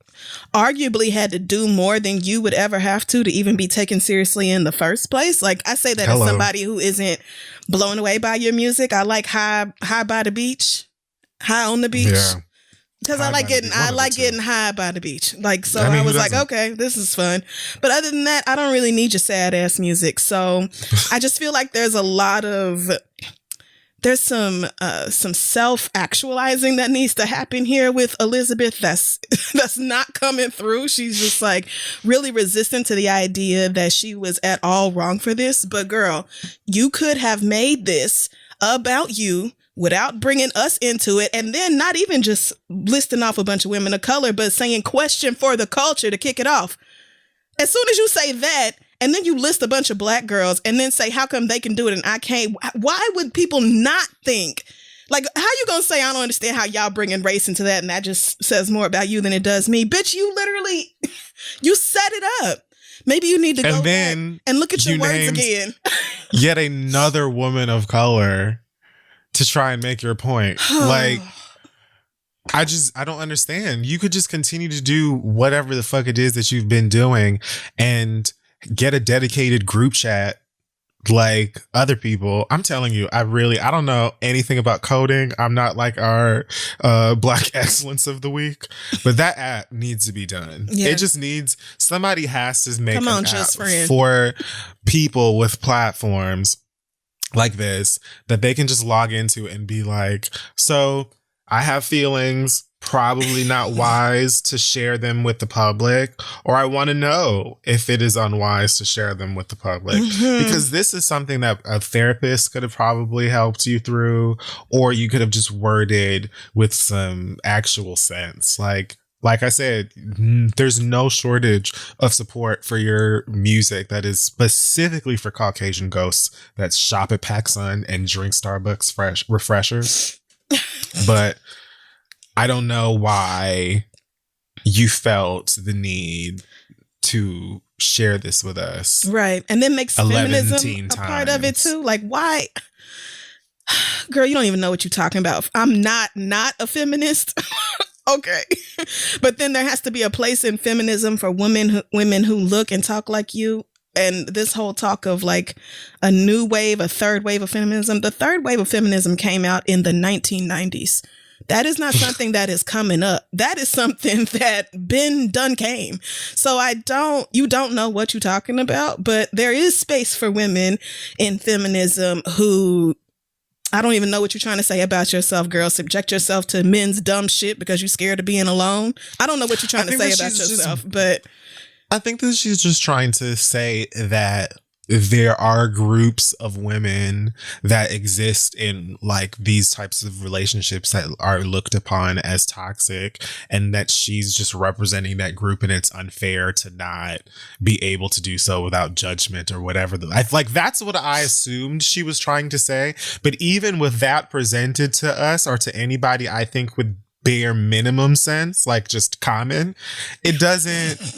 arguably had to do more than you would ever have to even be taken seriously in the first place. Like, I say that as somebody who isn't blown away by your music. I like high by the beach, high on the beach. Yeah. Because I like getting high by the beach. Like, so I was like, okay, this is fun. But other than that, I don't really need your sad ass music. So I just feel like there's some self-actualizing that needs to happen here with Elizabeth that's not coming through. She's just like really resistant to the idea that she was at all wrong for this. But girl, you could have made this about you without bringing us into it, and then not even just listing off a bunch of women of color, but saying question for the culture to kick it off. As soon as you say that, and then you list a bunch of Black girls and then say, how come they can do it and I can't? Why would people not think? Like, how you going to say, I don't understand how y'all bringing race into that, and that just says more about you than it does me? Bitch, you literally, you set it up. Maybe you need to go back and look at your words again. Yet another woman of color to try and make your point. Like, I don't understand. You could just continue to do whatever the fuck it is that you've been doing and get a dedicated group chat like other people. I'm telling you, I don't know anything about coding. I'm not like our Black Excellence of the Week, but that app needs to be done. Yeah. It just needs, somebody has to make an app for people with platforms like this that they can just log into and be like, so I have feelings, probably not wise to share them with the public, or I want to know if it is unwise to share them with the public. Because this is something that a therapist could have probably helped you through, or you could have just worded with some actual sense. Like I said, there's no shortage of support for your music that is specifically for Caucasian ghosts that shop at PacSun and drink Starbucks refreshers. But I don't know why you felt the need to share this with us. Right. And then makes feminism a part of it too. Like, why? Girl, you don't even know what you're talking about. I'm not a feminist. Okay. But then there has to be a place in feminism for women who look and talk like you. And this whole talk of like a new wave, a third wave of feminism. The third wave of feminism came out in the 1990s. That is not something that is coming up. That is something that been done came. So you don't know what you're talking about, but there is space for women in feminism who, I don't even know what you're trying to say about yourself, girl. Subject yourself to men's dumb shit because you're scared of being alone. I don't know what you're trying to say about yourself, but I think that she's just trying to say that there are groups of women that exist in like these types of relationships that are looked upon as toxic, and that she's just representing that group, and it's unfair to not be able to do so without judgment or whatever. Like that's what I assumed she was trying to say. But even with that presented to us or to anybody, I think with bare minimum sense, like just common, it doesn't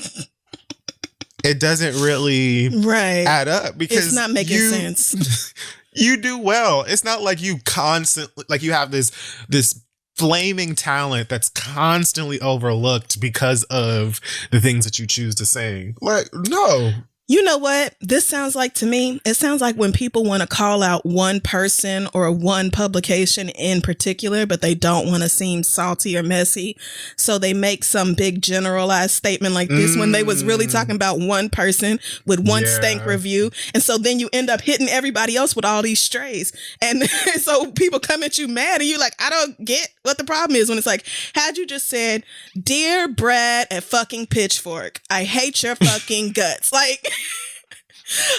really add up, because it's not making sense. You do well. It's not like you constantly, like you have this flaming talent that's constantly overlooked because of the things that you choose to sing. Like, no. You know what this sounds like to me? It sounds like when people want to call out one person or one publication in particular, but they don't want to seem salty or messy. So they make some big generalized statement like this when they was really talking about one person with one stank review. And so then you end up hitting everybody else with all these strays. And so people come at you mad and you're like, I don't get what the problem is, when it's like, had you just said, "Dear Brad at fucking Pitchfork, I hate your fucking guts." Like,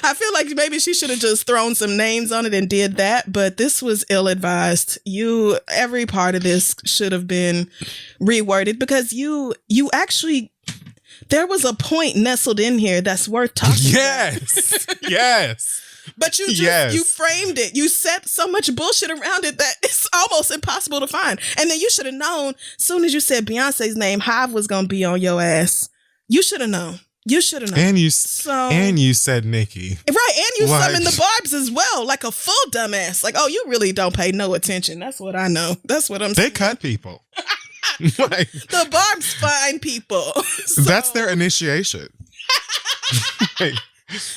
I feel like maybe she should have just thrown some names on it and did that, but this was ill-advised. Every part of this should have been reworded, because you actually, there was a point nestled in here that's worth talking about. Yes. But you framed it. You said so much bullshit around it that it's almost impossible to find. And then you should have known, as soon as you said Beyonce's name, Hive was going to be on your ass. You should have known. You should have known. And you said Nicki. Right. And you summoned the Barbs as well, like a full dumbass. Like, oh, you really don't pay no attention. That's what I know. That's what I'm saying. They cut people. Like, the Barbs find people. So. That's their initiation. Like,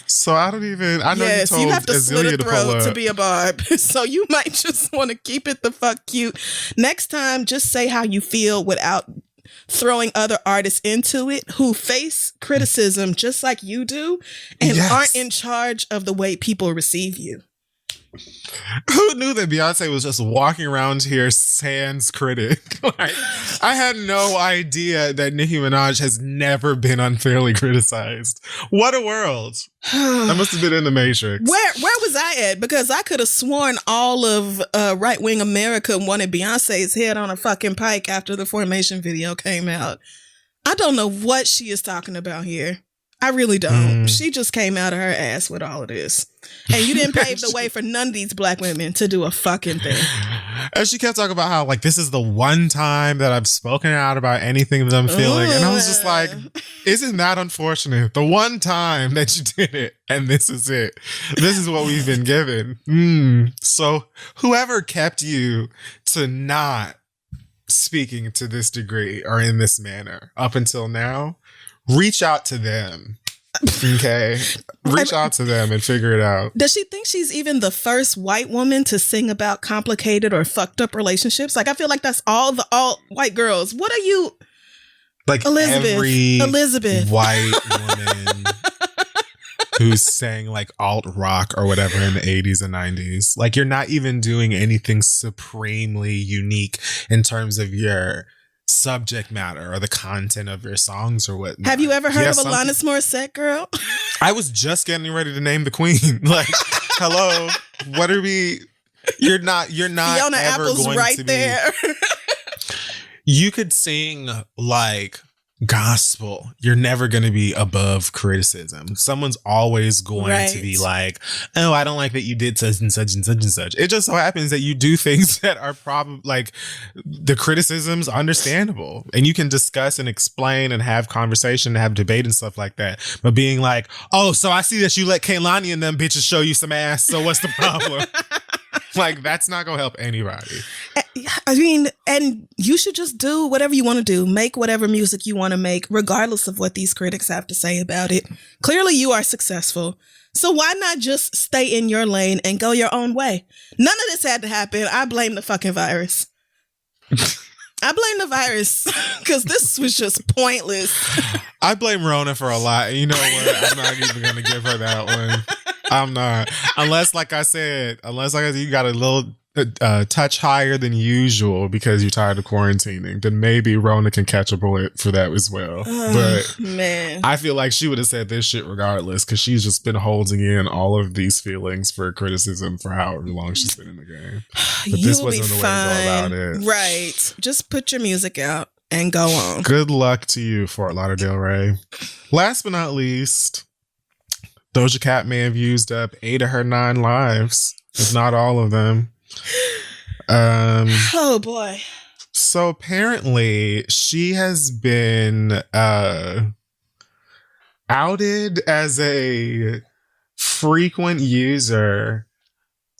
so I know you told you have to slit a Azealia throat to be a Barb. So you might just want to keep it the fuck cute. Next time, just say how you feel without throwing other artists into it who face criticism just like you do and aren't in charge of the way people receive you. Who knew that Beyonce was just walking around here sans critic? Like, I had no idea that Nicki Minaj has never been unfairly criticized. What a world. I must have been in the Matrix. Where was I at? Because I could have sworn all of right-wing America wanted Beyonce's head on a fucking pike after the Formation video came out. I don't know what she is talking about here. I really don't. She just came out of her ass with all of this. And you didn't pave the way for none of these black women to do a fucking thing. And she kept talking about how, like, this is the one time that I've spoken out about anything that I'm feeling. And I was just like, isn't that unfortunate? The one time that you did it, and this is it. This is what we've been given. So whoever kept you to not speaking to this degree or in this manner up until now, reach out to them. Okay. Reach out to them and figure it out. Does she think she's even the first white woman to sing about complicated or fucked up relationships? Like, I feel like that's all white girls. What are you? Like, Elizabeth white woman who sang like alt rock or whatever in the 80s and 90s. Like, you're not even doing anything supremely unique in terms of your subject matter or the content of your songs or whatnot. Have you ever heard of Alanis Morissette, girl? I was just getting ready to name the queen. Like, hello, what are we? You're not Fiona ever Apple's going right to there. You could sing like gospel, you're never going to be above criticism. Someone's always going to be like, oh, I don't like that you did such and such and such and such. It just so happens that you do things that are probably like the criticism's understandable, and you can discuss and explain and have conversation and have debate and stuff like that. But being like, oh, so I see that you let Kaylani and them bitches show you some ass, so what's the problem? Like, that's not gonna help anybody. I mean, and you should just do whatever you want to do. Make whatever music you want to make, regardless of what these critics have to say about it. Clearly, you are successful. So why not just stay in your lane and go your own way? None of this had to happen. I blame the fucking virus. I blame the virus because this was just pointless. I blame Rona for a lot. You know what? I'm not even going to give her that one. I'm not. Unless, like I said, you got a little touch higher than usual because you're tired of quarantining, then maybe Rona can catch a bullet for that as well. But man, I feel like she would have said this shit regardless because she's just been holding in all of these feelings for criticism for however long she's been in the game. But this wasn't the way to go about it. Right. Just put your music out and go on. Good luck to you, Fort Lauderdale Ray. Last but not least, Doja Cat may have used up 8 of her 9 lives, if not all of them. Oh boy. So apparently she has been outed as a frequent user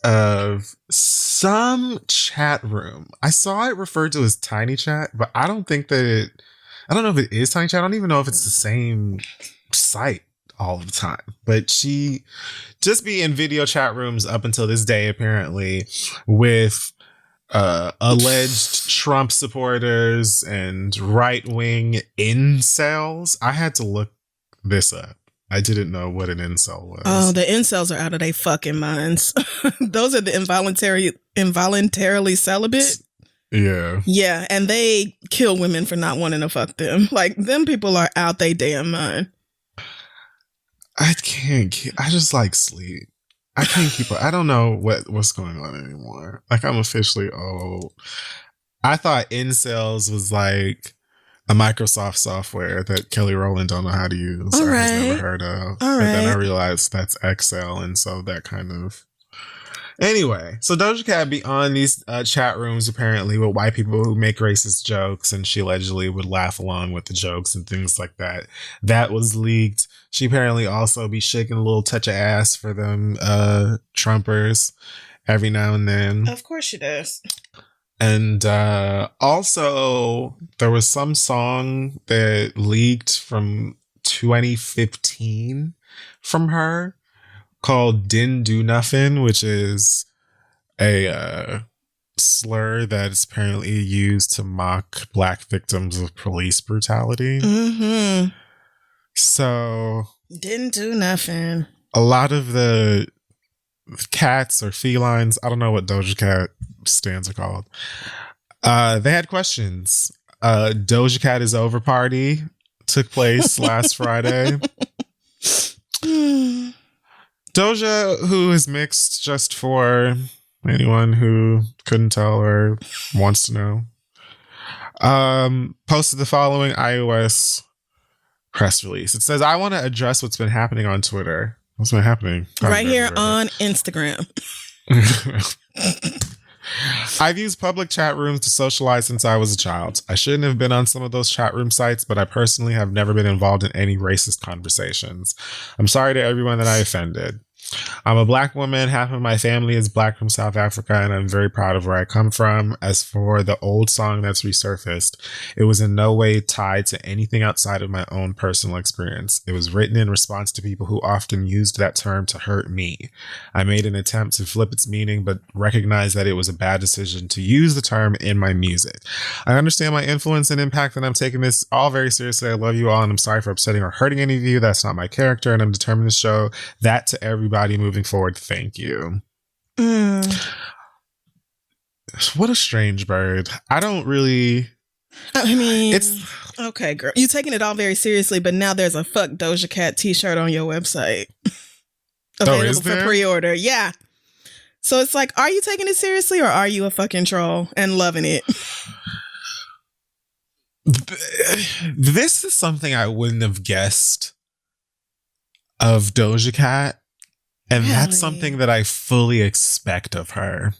of some chat room. I saw it referred to as Tiny Chat, but I don't know if it is Tiny Chat. I don't even know if it's the same site all the time. But she just be in video chat rooms up until this day, apparently, with alleged Trump supporters and right-wing incels. I had to look this up. I didn't know what an incel was. Oh, the incels are out of their fucking minds. Those are the involuntarily celibate. Yeah. Yeah, and they kill women for not wanting to fuck them. Like, them people are out they damn mind. I just like sleep. I can't keep up. I don't know what's going on anymore. Like, I'm officially old. I thought incels was like a Microsoft software that Kelly Rowland don't know how to use or has never heard of. But then I realized that's Excel, and so that kind of... Anyway, so Doja Cat be on these chat rooms apparently with white people who make racist jokes, and she allegedly would laugh along with the jokes and things like that. That was leaked. She apparently also be shaking a little touch of ass for them Trumpers every now and then. Of course she does. And also, there was some song that leaked from 2015 from her called Didn't Do Nothing, which is a slur that is apparently used to mock Black victims of police brutality. Mm-hmm. So... Didn't do nothing. A lot of the cats or felines, I don't know what Doja Cat stands are called, they had questions. Doja Cat is Over party took place last Friday. Doja, who is mixed, just for anyone who couldn't tell or wants to know, posted the following iOS press release. It says, I want to address what's been happening on Twitter. What's been happening? Right here on Instagram. I've used public chat rooms to socialize since I was a child. I shouldn't have been on some of those chat room sites, but I personally have never been involved in any racist conversations. I'm sorry to everyone that I offended. I'm a Black woman. Half of my family is Black from South Africa, and I'm very proud of where I come from. As for the old song that's resurfaced, it was in no way tied to anything outside of my own personal experience. It was written in response to people who often used that term to hurt me. I made an attempt to flip its meaning, but recognized that it was a bad decision to use the term in my music. I understand my influence and impact, and I'm taking this all very seriously. I love you all, and I'm sorry for upsetting or hurting any of you. That's not my character, and I'm determined to show that to everybody moving forward. Thank you. What a strange bird. I don't really... I mean, it's okay, girl. You taking it all very seriously, but now there's a fuck Doja Cat t-shirt on your website. Available for pre-order. Yeah. So it's like, are you taking it seriously or are you a fucking troll and loving it? This is something I wouldn't have guessed of Doja Cat. And Really? That's something that I fully expect of her.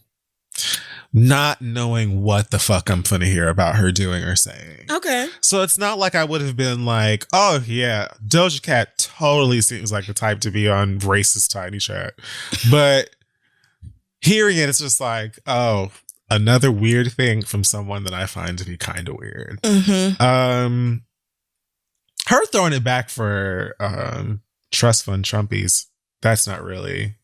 Not knowing what the fuck I'm finna hear about her doing or saying. Okay. So it's not like I would have been like, oh yeah, Doja Cat totally seems like the type to be on racist Tiny Chat. But hearing it, it's just like, oh, another weird thing from someone that I find to be kind of weird. Mm-hmm. Her throwing it back for trust fund Trumpies, that's not really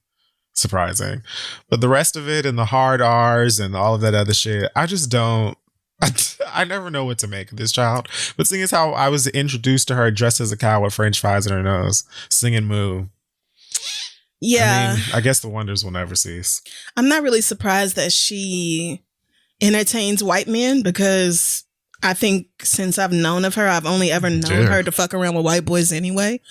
surprising. But the rest of it and the hard R's and all of that other shit, I just don't. I never know what to make of this child. But seeing as how I was introduced to her dressed as a cow with French fries in her nose, singing Moo. Yeah. I guess the wonders will never cease. I'm not really surprised that she entertains white men because I think since I've known of her, I've only ever known her to fuck around with white boys anyway.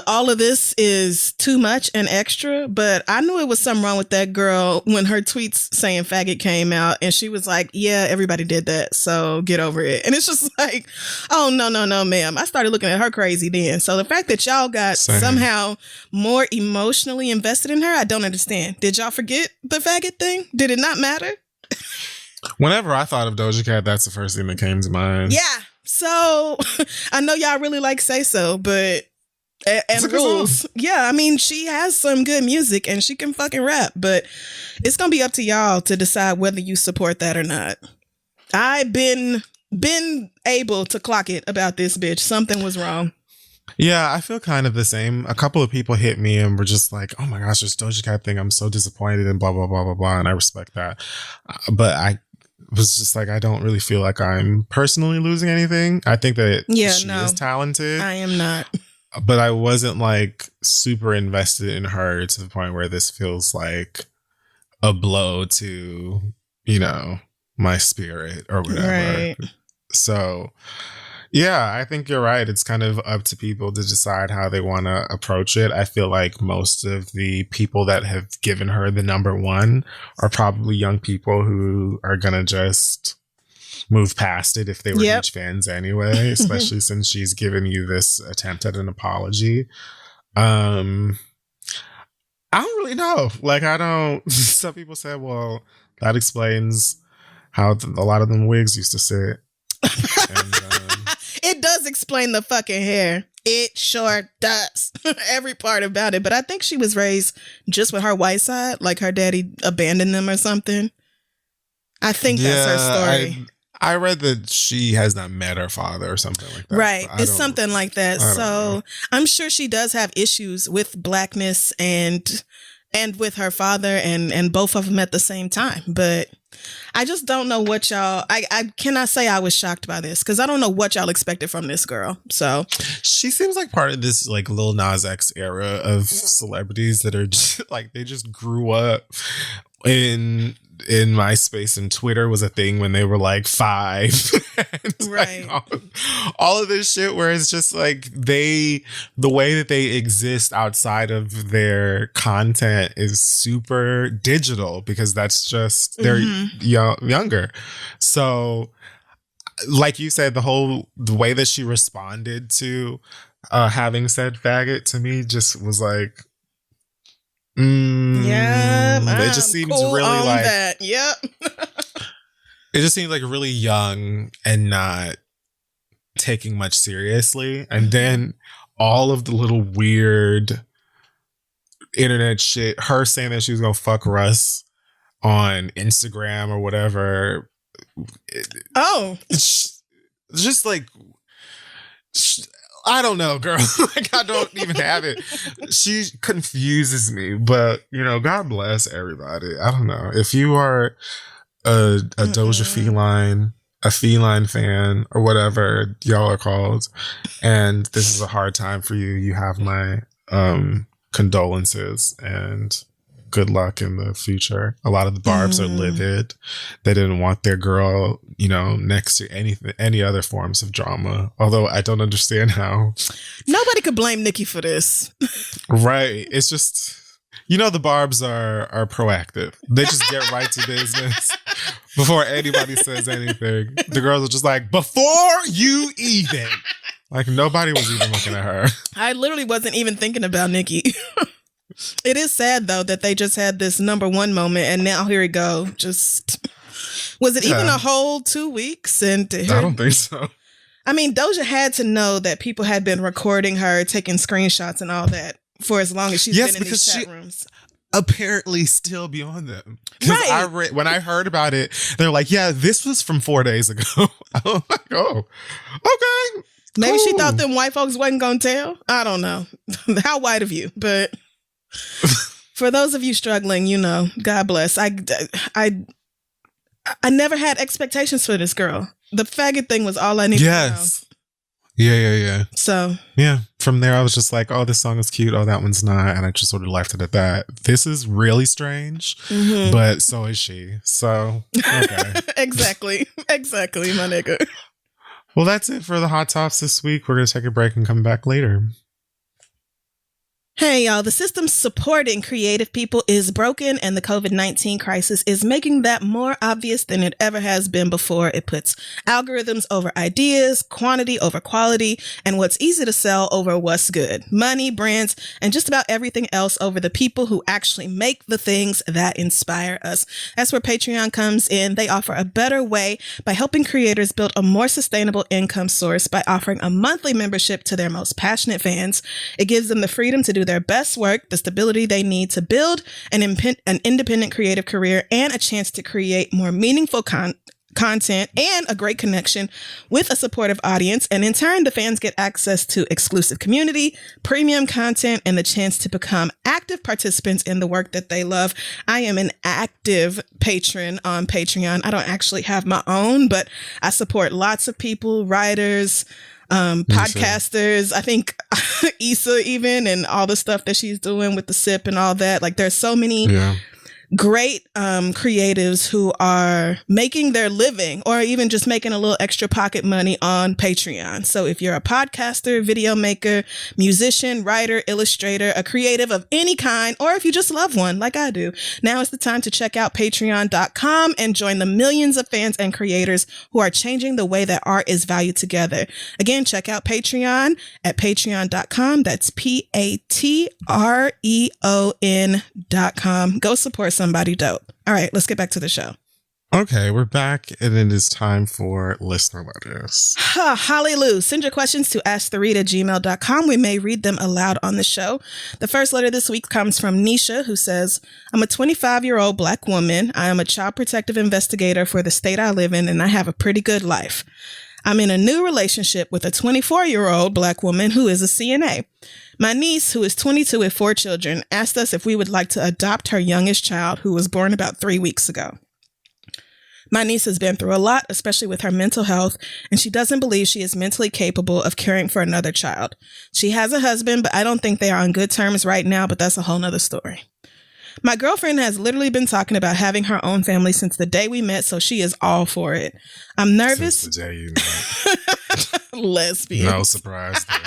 All of this is too much and extra, but I knew it was something wrong with that girl when her tweets saying faggot came out and she was like, yeah, everybody did that, so get over it. And it's just like, oh, no, ma'am. I started looking at her crazy then. So the fact that y'all got somehow more emotionally invested in her, I don't understand. Did y'all forget the faggot thing? Did it not matter? Whenever I thought of Doja Cat, that's the first thing that came to mind. Yeah. So I know y'all really like Say So, but and rules. Yeah, I mean, she has some good music and she can fucking rap, but it's gonna be up to y'all to decide whether you support that or not. I've been able to clock it about this bitch. Something was wrong. Yeah, I feel kind of the same. A couple of people hit me and were just like, oh my gosh, this Doja Cat thing, I'm so disappointed and blah, blah, blah, blah, blah. And I respect that. But I was just like, I don't really feel like I'm personally losing anything. I think that she is talented. I am not. But I wasn't like super invested in her to the point where this feels like a blow to, you know, my spirit or whatever. Right. So, yeah, I think you're right. It's kind of up to people to decide how they want to approach it. I feel like most of the people that have given her the number one are probably young people who are going to just move past it if they were huge fans anyway, especially since she's given you this attempt at an apology. I don't really know. Like, I don't. Some people said, well, that explains how a lot of them wigs used to sit. And, it does explain the fucking hair. It sure does. Every part about it. But I think she was raised just with her white side, like her daddy abandoned them or something. I think that's her story. I read that she has not met her father or something like that. Right. It's something like that. So I'm sure she does have issues with blackness and with her father and both of them at the same time. But I just don't know what y'all, I cannot say I was shocked by this because I don't know what y'all expected from this girl. So she seems like part of this like Lil Nas X era of celebrities that are just like, they just grew up in MySpace and Twitter was a thing when they were like 5. Right. Like all of this shit where it's just like the way that they exist outside of their content is super digital because that's just they're younger. So like you said, the way that she responded to having said faggot to me just was like, it just seems cool really like that. Yep. It just seems like really young and not taking much seriously. And then all of the little weird internet shit, her saying that she was gonna fuck Russ on Instagram or whatever. Just like I don't know, girl. Like, I don't even have it. She confuses me, but you know, God bless everybody. I don't know. If you are a Doja feline, a feline fan, or whatever y'all are called, and this is a hard time for you, you have my condolences and good luck in the future. A lot of the Barbs are livid. They didn't want their girl, you know, next to any other forms of drama. Although I don't understand how. Nobody could blame Nicki for this. Right. It's just, you know, the Barbs are proactive. They just get right to business. before anybody says anything. The girls are just like, before you even. Like, nobody was even looking at her. I literally wasn't even thinking about Nicki. It is sad, though, that they just had this number one moment, and now here we go. Just, was it even a whole 2 weeks? And I don't think so. I mean, Doja had to know that people had been recording her, taking screenshots and all that for as long as she's been in these chat rooms. Apparently still be on them. Right. When I heard about it, they're like, yeah, this was from 4 days ago. I was like, oh, okay. Maybe she thought them white folks wasn't going to tell. I don't know. How white of you? But for those of you struggling, you know, God bless. I never had expectations for this girl. The faggot thing was all I needed to know. Yeah. So. Yeah. From there, I was just like, oh, this song is cute. Oh, that one's not. And I just sort of left it at that. This is really strange, but so is she. So, okay. Exactly, my nigga. Well, that's it for the Hot Tops this week. We're going to take a break and come back later. Hey, y'all, the system supporting creative people is broken, and the COVID-19 crisis is making that more obvious than it ever has been before. It puts algorithms over ideas, quantity over quality, and what's easy to sell over what's good. Money, brands, and just about everything else over the people who actually make the things that inspire us. That's where Patreon comes in. They offer a better way by helping creators build a more sustainable income source by offering a monthly membership to their most passionate fans. It gives them the freedom to do their best work, the stability they need to build an independent creative career, and a chance to create more meaningful content and a great connection with a supportive audience. And in turn, the fans get access to exclusive community, premium content, and the chance to become active participants in the work that they love. I am an active patron on Patreon. I don't actually have my own, but I support lots of people, writers, podcasters. I think Issa even, and all the stuff that she's doing with the SIP and all that. Like, there's so many great creatives who are making their living or even just making a little extra pocket money on Patreon. So if you're a podcaster, video maker, musician, writer, illustrator, a creative of any kind, or if you just love one like I do, now is the time to check out patreon.com and join the millions of fans and creators who are changing the way that art is valued together. Again, check out Patreon at patreon.com. That's patreon.com. Go support somebody dope. All right, let's get back to the show. Okay, we're back, and it is time for listener letters. Hallelujah. Send your questions to asktheread@gmail.com. We may read them aloud on the show. The first letter this week comes from Nisha, who says, I'm a 25-year-old Black woman. I am a child protective investigator for the state I live in, and I have a pretty good life. I'm in a new relationship with a 24-year-old Black woman who is a CNA. My niece, who is 22 with 4 children, asked us if we would like to adopt her youngest child, who was born about 3 weeks ago. My niece has been through a lot, especially with her mental health, and she doesn't believe she is mentally capable of caring for another child. She has a husband, but I don't think they are on good terms right now, but that's a whole nother story. My girlfriend has literally been talking about having her own family since the day we met, so she is all for it. I'm nervous. Since the day you met. Lesbian. No surprise there.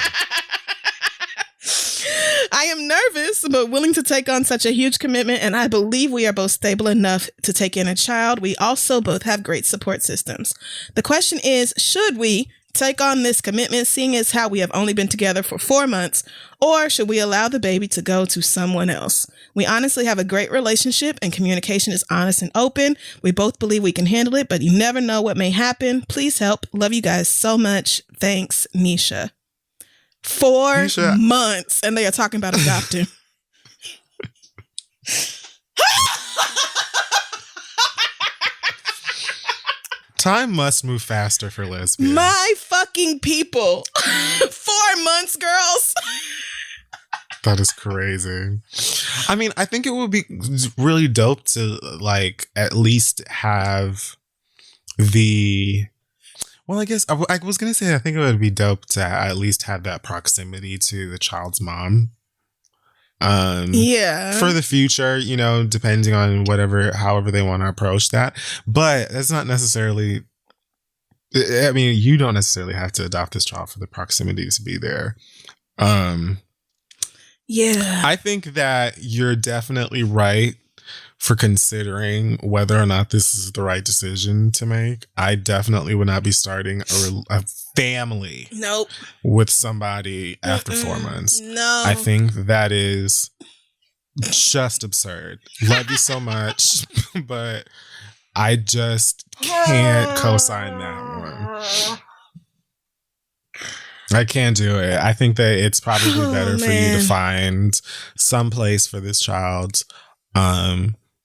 I am nervous, but willing to take on such a huge commitment, and I believe we are both stable enough to take in a child. We also both have great support systems. The question is, should we take on this commitment, seeing as how we have only been together for 4 months, or should we allow the baby to go to someone else? We honestly have a great relationship, and communication is honest and open. We both believe we can handle it, but you never know what may happen. Please help. Love you guys so much. Thanks, Nisha. 4 months, and they are talking about adopting. Time must move faster for lesbians. My fucking people. 4 months, girls. That is crazy. I mean, I think it would be really dope to, like, at least have the... Well, I guess I was going to say I think it would be dope to at least have that proximity to the child's mom. Yeah. For the future, you know, depending on however they want to approach that. But that's not necessarily... I mean, you don't necessarily have to adopt this child for the proximity to be there. Yeah. I think that you're definitely right for considering whether or not this is the right decision to make. I definitely would not be starting a family Nope. with somebody after 4 months. No. I think that is just absurd. Love you so much, but I just can't co-sign that one. I can't do it. I think that it's probably better for you to find some place for this child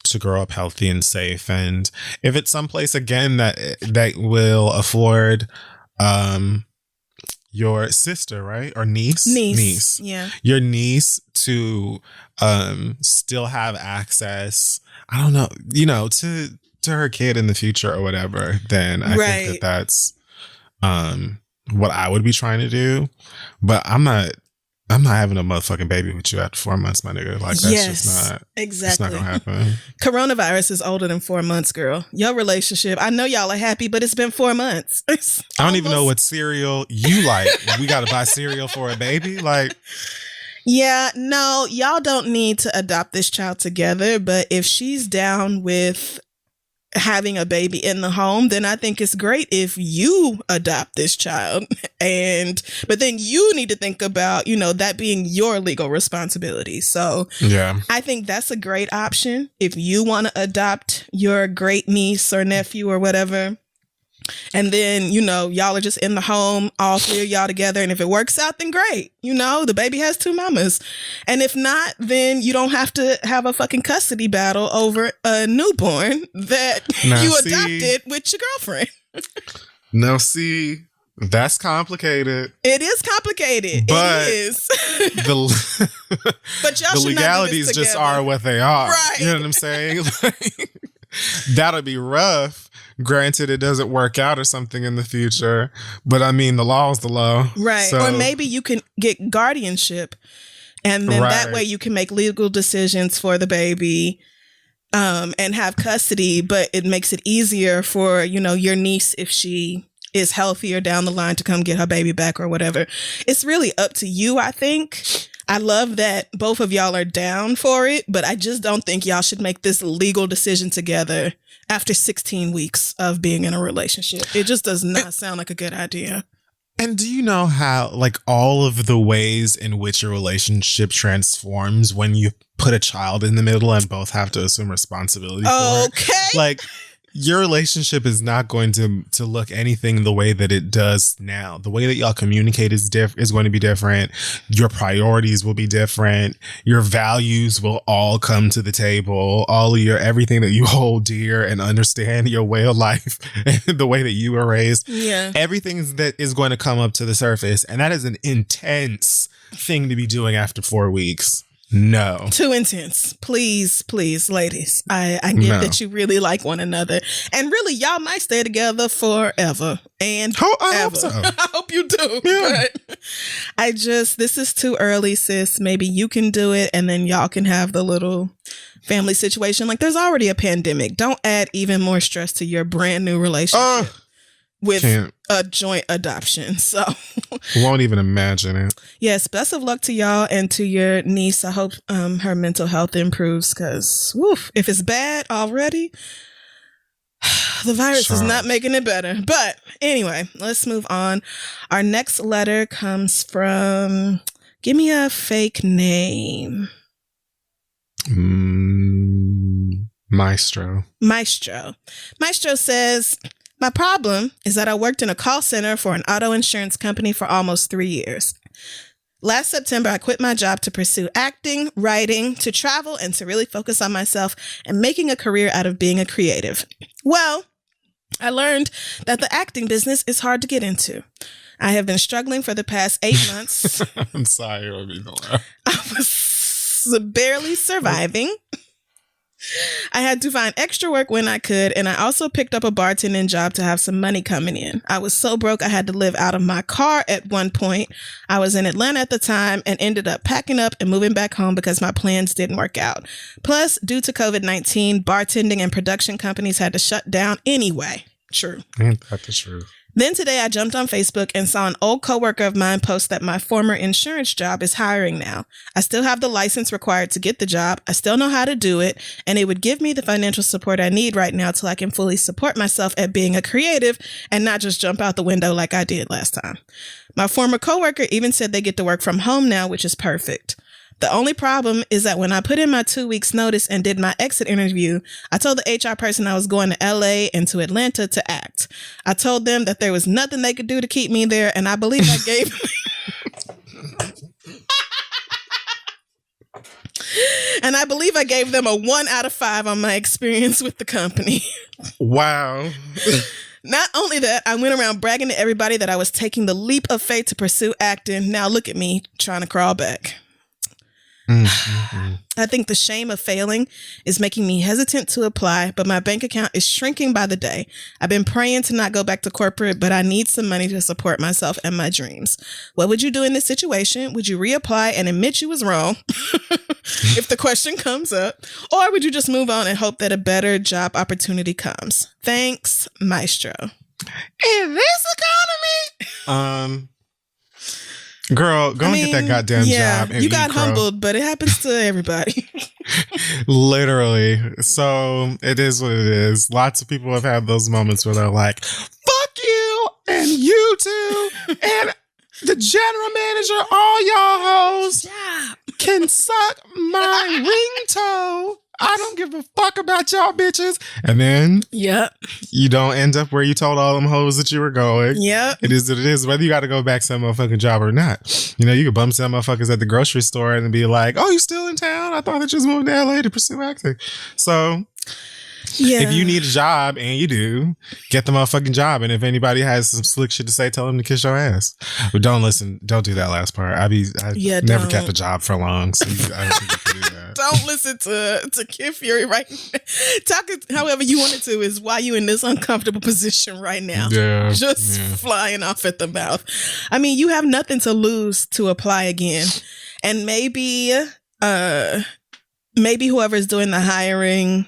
to grow up healthy and safe. And if it's someplace again that will afford your sister, right? Or niece. Yeah. Your niece to still have access, I don't know, to her kid in the future or whatever, then I think that's what I would be trying to do. But I'm not having a motherfucking baby with you after 4 months, my nigga. Like, that's just not exactly. It's not gonna happen. Coronavirus is older than 4 months, girl. Your relationship, I know y'all are happy, but it's been 4 months. I don't even know what cereal you like. We gotta buy cereal for a baby? Like, yeah, no, y'all don't need to adopt this child together, but if she's down with having a baby in the home, then I think it's great if you adopt this child. But then you need to think about, that being your legal responsibility. So yeah, I think that's a great option. If you want to adopt your great niece or nephew or whatever, and then, y'all are just in the home, all three of y'all together. And if it works out, then great. The baby has 2 mamas. And if not, then you don't have to have a fucking custody battle over a newborn that you adopted with your girlfriend. No, see, that's complicated. It is complicated. But it is. But y'all the should legalities not do this just together. are what they are. Right. You know what I'm saying? That'll be rough. Granted, it doesn't work out or something in the future, but I mean, the law is the law. Right. So, or maybe you can get guardianship, and then that way you can make legal decisions for the baby and have custody, but it makes it easier for, your niece, if she is healthier down the line, to come get her baby back or whatever. It's really up to you, I think. I love that both of y'all are down for it, but I just don't think y'all should make this legal decision together after 16 weeks of being in a relationship. It just does not sound like a good idea. And do you know how, like, all of the ways in which a relationship transforms when you put a child in the middle and both have to assume responsibility for it? Okay. Like, your relationship is not going to look anything the way that it does now. The way that y'all communicate is going to be different. Your priorities will be different. Your values will all come to the table. All of everything that you hold dear and understand, your way of life and the way that you were raised. Yeah. Everything that is going to come up to the surface. And that is an intense thing to be doing after 4 weeks. No. Too intense. Please, ladies. I get that you really like one another. And really, y'all might stay together forever. And I hope so. I hope you do. Yeah. But this is too early, sis. Maybe you can do it, and then y'all can have the little family situation. Like, there's already a pandemic. Don't add even more stress to your brand new relationship with a joint adoption. So won't even imagine it. Yes, best of luck to y'all and to your niece. I hope her mental health improves, because if it's bad already, the virus is not making it better. But anyway, let's move on. Our next letter comes from, give me a fake name. Maestro says, my problem is that I worked in a call center for an auto insurance company for almost 3 years. Last September, I quit my job to pursue acting, writing, to travel, and to really focus on myself and making a career out of being a creative. Well, I learned that the acting business is hard to get into. I have been struggling for the past 8 months. I'm sorry. I was barely surviving. I had to find extra work when I could, and I also picked up a bartending job to have some money coming in. I was so broke I had to live out of my car at one point. I was in Atlanta at the time and ended up packing up and moving back home because my plans didn't work out. Plus, due to COVID-19, bartending and production companies had to shut down anyway. True. Ain't that the truth? Then today I jumped on Facebook and saw an old coworker of mine post that my former insurance job is hiring now. I still have the license required to get the job. I still know how to do it, and it would give me the financial support I need right now till I can fully support myself at being a creative and not just jump out the window like I did last time. My former coworker even said they get to work from home now, which is perfect. The only problem is that when I put in my 2 weeks notice and did my exit interview, I told the HR person I was going to LA and to Atlanta to act. I told them that there was nothing they could do to keep me there, and I believe I gave and I believe I gave them a 1 out of 5 on my experience with the company. Wow. Not only that, I went around bragging to everybody that I was taking the leap of faith to pursue acting. Now look at me trying to crawl back. Mm-hmm. I think the shame of failing is making me hesitant to apply, but my bank account is shrinking by the day. I've been praying to not go back to corporate, but I need some money to support myself and my dreams. What would you do in this situation? Would you reapply and admit you was wrong if the question comes up? Or would you just move on and hope that a better job opportunity comes? Thanks, Maestro. In this economy? Girl, go and get that goddamn job. And you got humbled, but it happens to everybody. Literally. So it is what it is. Lots of people have had those moments where they're like, fuck you and you too and the general manager, all y'all hoes can suck my ringtone. I don't give a fuck about y'all bitches. And then you don't end up where you told all them hoes that you were going. Yep. It is what it is. Whether you got to go back to that motherfucking job or not. You know, you could bump some motherfuckers at the grocery store and be like, oh, you still in town? I thought that you was moving to LA to pursue acting. So if you need a job, and you do, get the motherfucking job. And if anybody has some slick shit to say, tell them to kiss your ass. But don't listen. Don't do that last part. I never kept a job for long, so I don't think you can do that. Don't listen to Kid Fury right now. Talk it however you want it to is why you in this uncomfortable position right now. Yeah. Just flying off at the mouth. I mean, you have nothing to lose to apply again. And maybe whoever's doing the hiring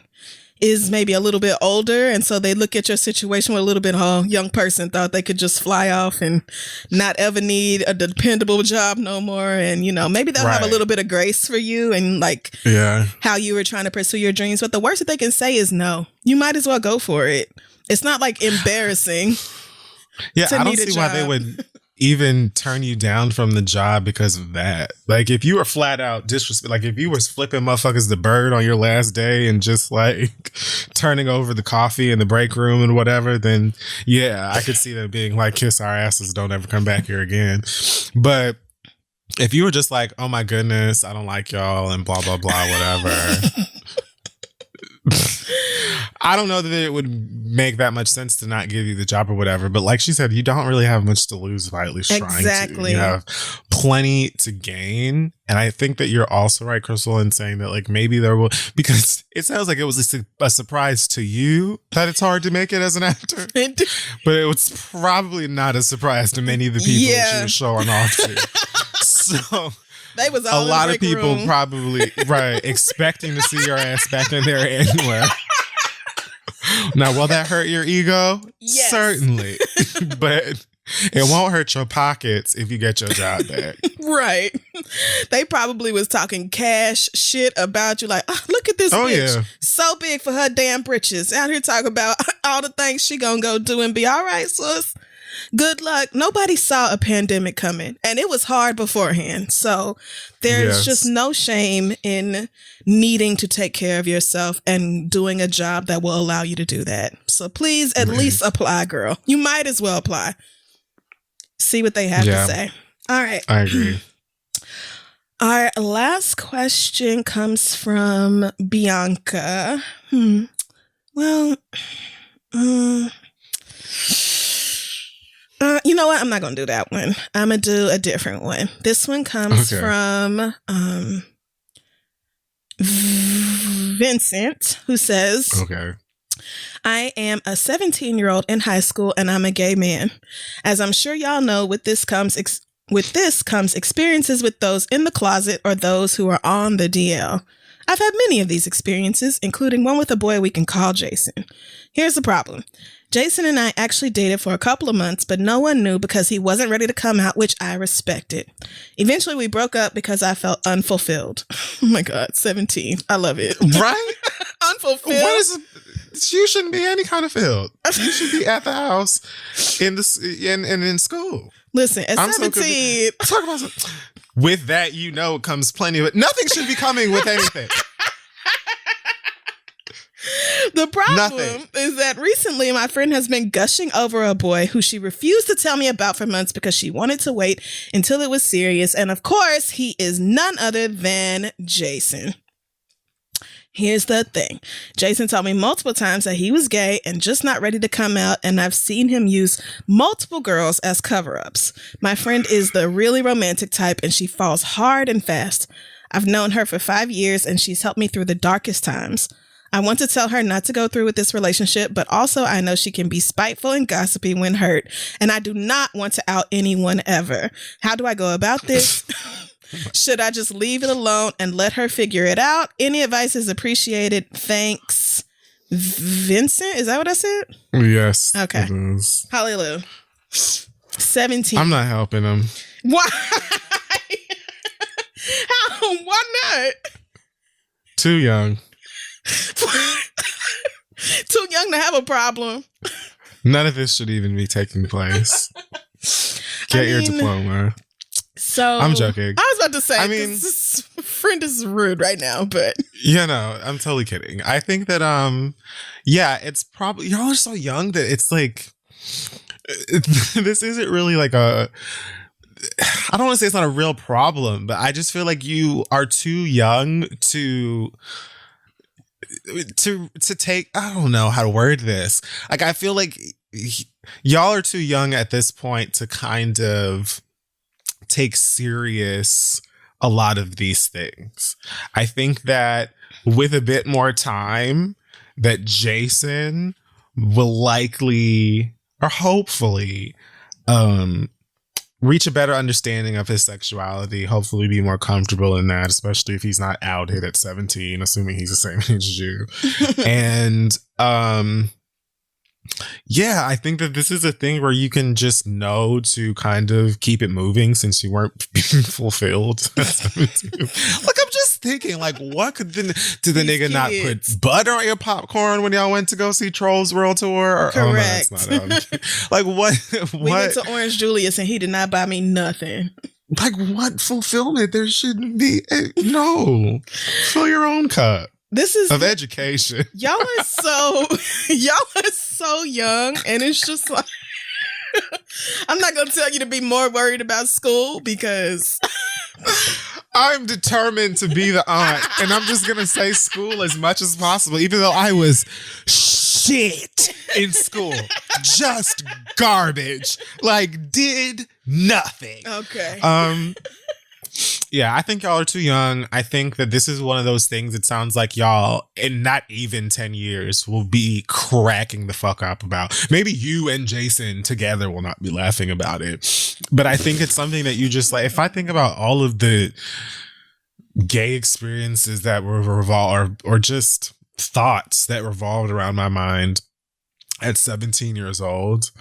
is maybe a little bit older, and so they look at your situation with a little bit young person thought they could just fly off and not ever need a dependable job no more, and you know, maybe they'll have a little bit of grace for you and like how you were trying to pursue your dreams. But the worst that they can say is no. You might as well go for it. It's not like embarrassing. I don't see why they would even turn you down from the job because of that. Like, if you were flat out disrespect, like if you was flipping motherfuckers the bird on your last day and just like turning over the coffee in the break room and whatever, then I could see them being like, kiss our asses, don't ever come back here again. But if you were just like, oh my goodness, I don't like y'all and blah, blah, blah, whatever. I don't know that it would make that much sense to not give you the job or whatever, but like she said, you don't really have much to lose by at least trying to. You have plenty to gain. And I think that you're also right, Crystal, in saying that like maybe there will, because it sounds like it was a surprise to you that it's hard to make it as an actor, but it was probably not a surprise to many of the people that you were showing off to. So they was all a lot of people probably expecting to see your ass back in there anywhere. Now, will that hurt your ego? Yes. Certainly. But it won't hurt your pockets if you get your job back. Right. They probably was talking cash shit about you. Like, oh, look at this bitch. Yeah. So big for her damn britches. Out here talking about all the things she gonna go do and be all right, sis. Good luck. Nobody saw a pandemic coming, and it was hard beforehand. So there's just no shame in needing to take care of yourself and doing a job that will allow you to do that. So please at least apply, girl. You might as well apply. See what they have to say. All right. I agree. Our last question comes from Bianca. Well, you know what? I'm not going to do that one. I'm going to do a different one. This one comes from Vincent, who says, I am a 17-year-old in high school and I'm a gay man. As I'm sure y'all know, with this comes experiences with those in the closet or those who are on the DL. I've had many of these experiences, including one with a boy we can call Jason. Here's the problem. Jason and I actually dated for a couple of months, but no one knew because he wasn't ready to come out, which I respected. Eventually, we broke up because I felt unfulfilled. Oh my God, 17. I love it. Right? Unfulfilled. What is it? You shouldn't be any kind of filled. You should be at the house in school. Listen, at 17. Talk about some, with that, comes plenty of it. Nothing should be coming with anything. The problem is that recently my friend has been gushing over a boy who she refused to tell me about for months because she wanted to wait until it was serious. And of course, he is none other than Jason. Here's the thing. Jason told me multiple times that he was gay and just not ready to come out, and I've seen him use multiple girls as cover-ups. My friend is the really romantic type, and she falls hard and fast. I've known her for 5 years, and she's helped me through the darkest times. I want to tell her not to go through with this relationship, but also I know she can be spiteful and gossipy when hurt, and I do not want to out anyone ever. How do I go about this? Should I just leave it alone and let her figure it out? Any advice is appreciated. Thanks. Vincent? Is that what I said? Yes. Okay. It is. Hallelujah. 17. I'm not helping him. Why? How? Why not? Too young. Too young to have a problem. None of this should even be taking place. Get your diploma. So I'm joking. I was about to say, this friend is rude right now, but I'm totally kidding. I think that it's probably y'all are so young that it's like this isn't really like I don't want to say it's not a real problem, but I just feel like you are too young to take, I don't know how to word this. Like, I feel like y'all are too young at this point to kind of take serious a lot of these things. I think that with a bit more time, that Jason will likely or hopefully reach a better understanding of his sexuality, hopefully be more comfortable in that, especially if he's not outed at 17, assuming he's the same age as you. And I think that this is a thing where you can just know to kind of keep it moving since you weren't being fulfilled at 17. Look, I'm just thinking, like, what did the nigga not put butter on your popcorn when y'all went to go see Trolls World Tour? Or, correct. Oh, no, that's not like, what? We went to Orange Julius and he did not buy me nothing. Like, what fulfillment? There shouldn't be. No. Fill your own cup. This is of education. Y'all are so young, and it's just like I'm not gonna tell you to be more worried about school because I'm determined to be the aunt, and I'm just gonna say school as much as possible, even though I was shit in school, just garbage, like did nothing. Okay. Yeah, I think y'all are too young. I think that this is one of those things. It sounds like y'all, in not even 10 years, will be cracking the fuck up about. Maybe you and Jason together will not be laughing about it. But I think it's something that you just like, if I think about all of the gay experiences that were revolved or just thoughts that revolved around my mind at 17 years old,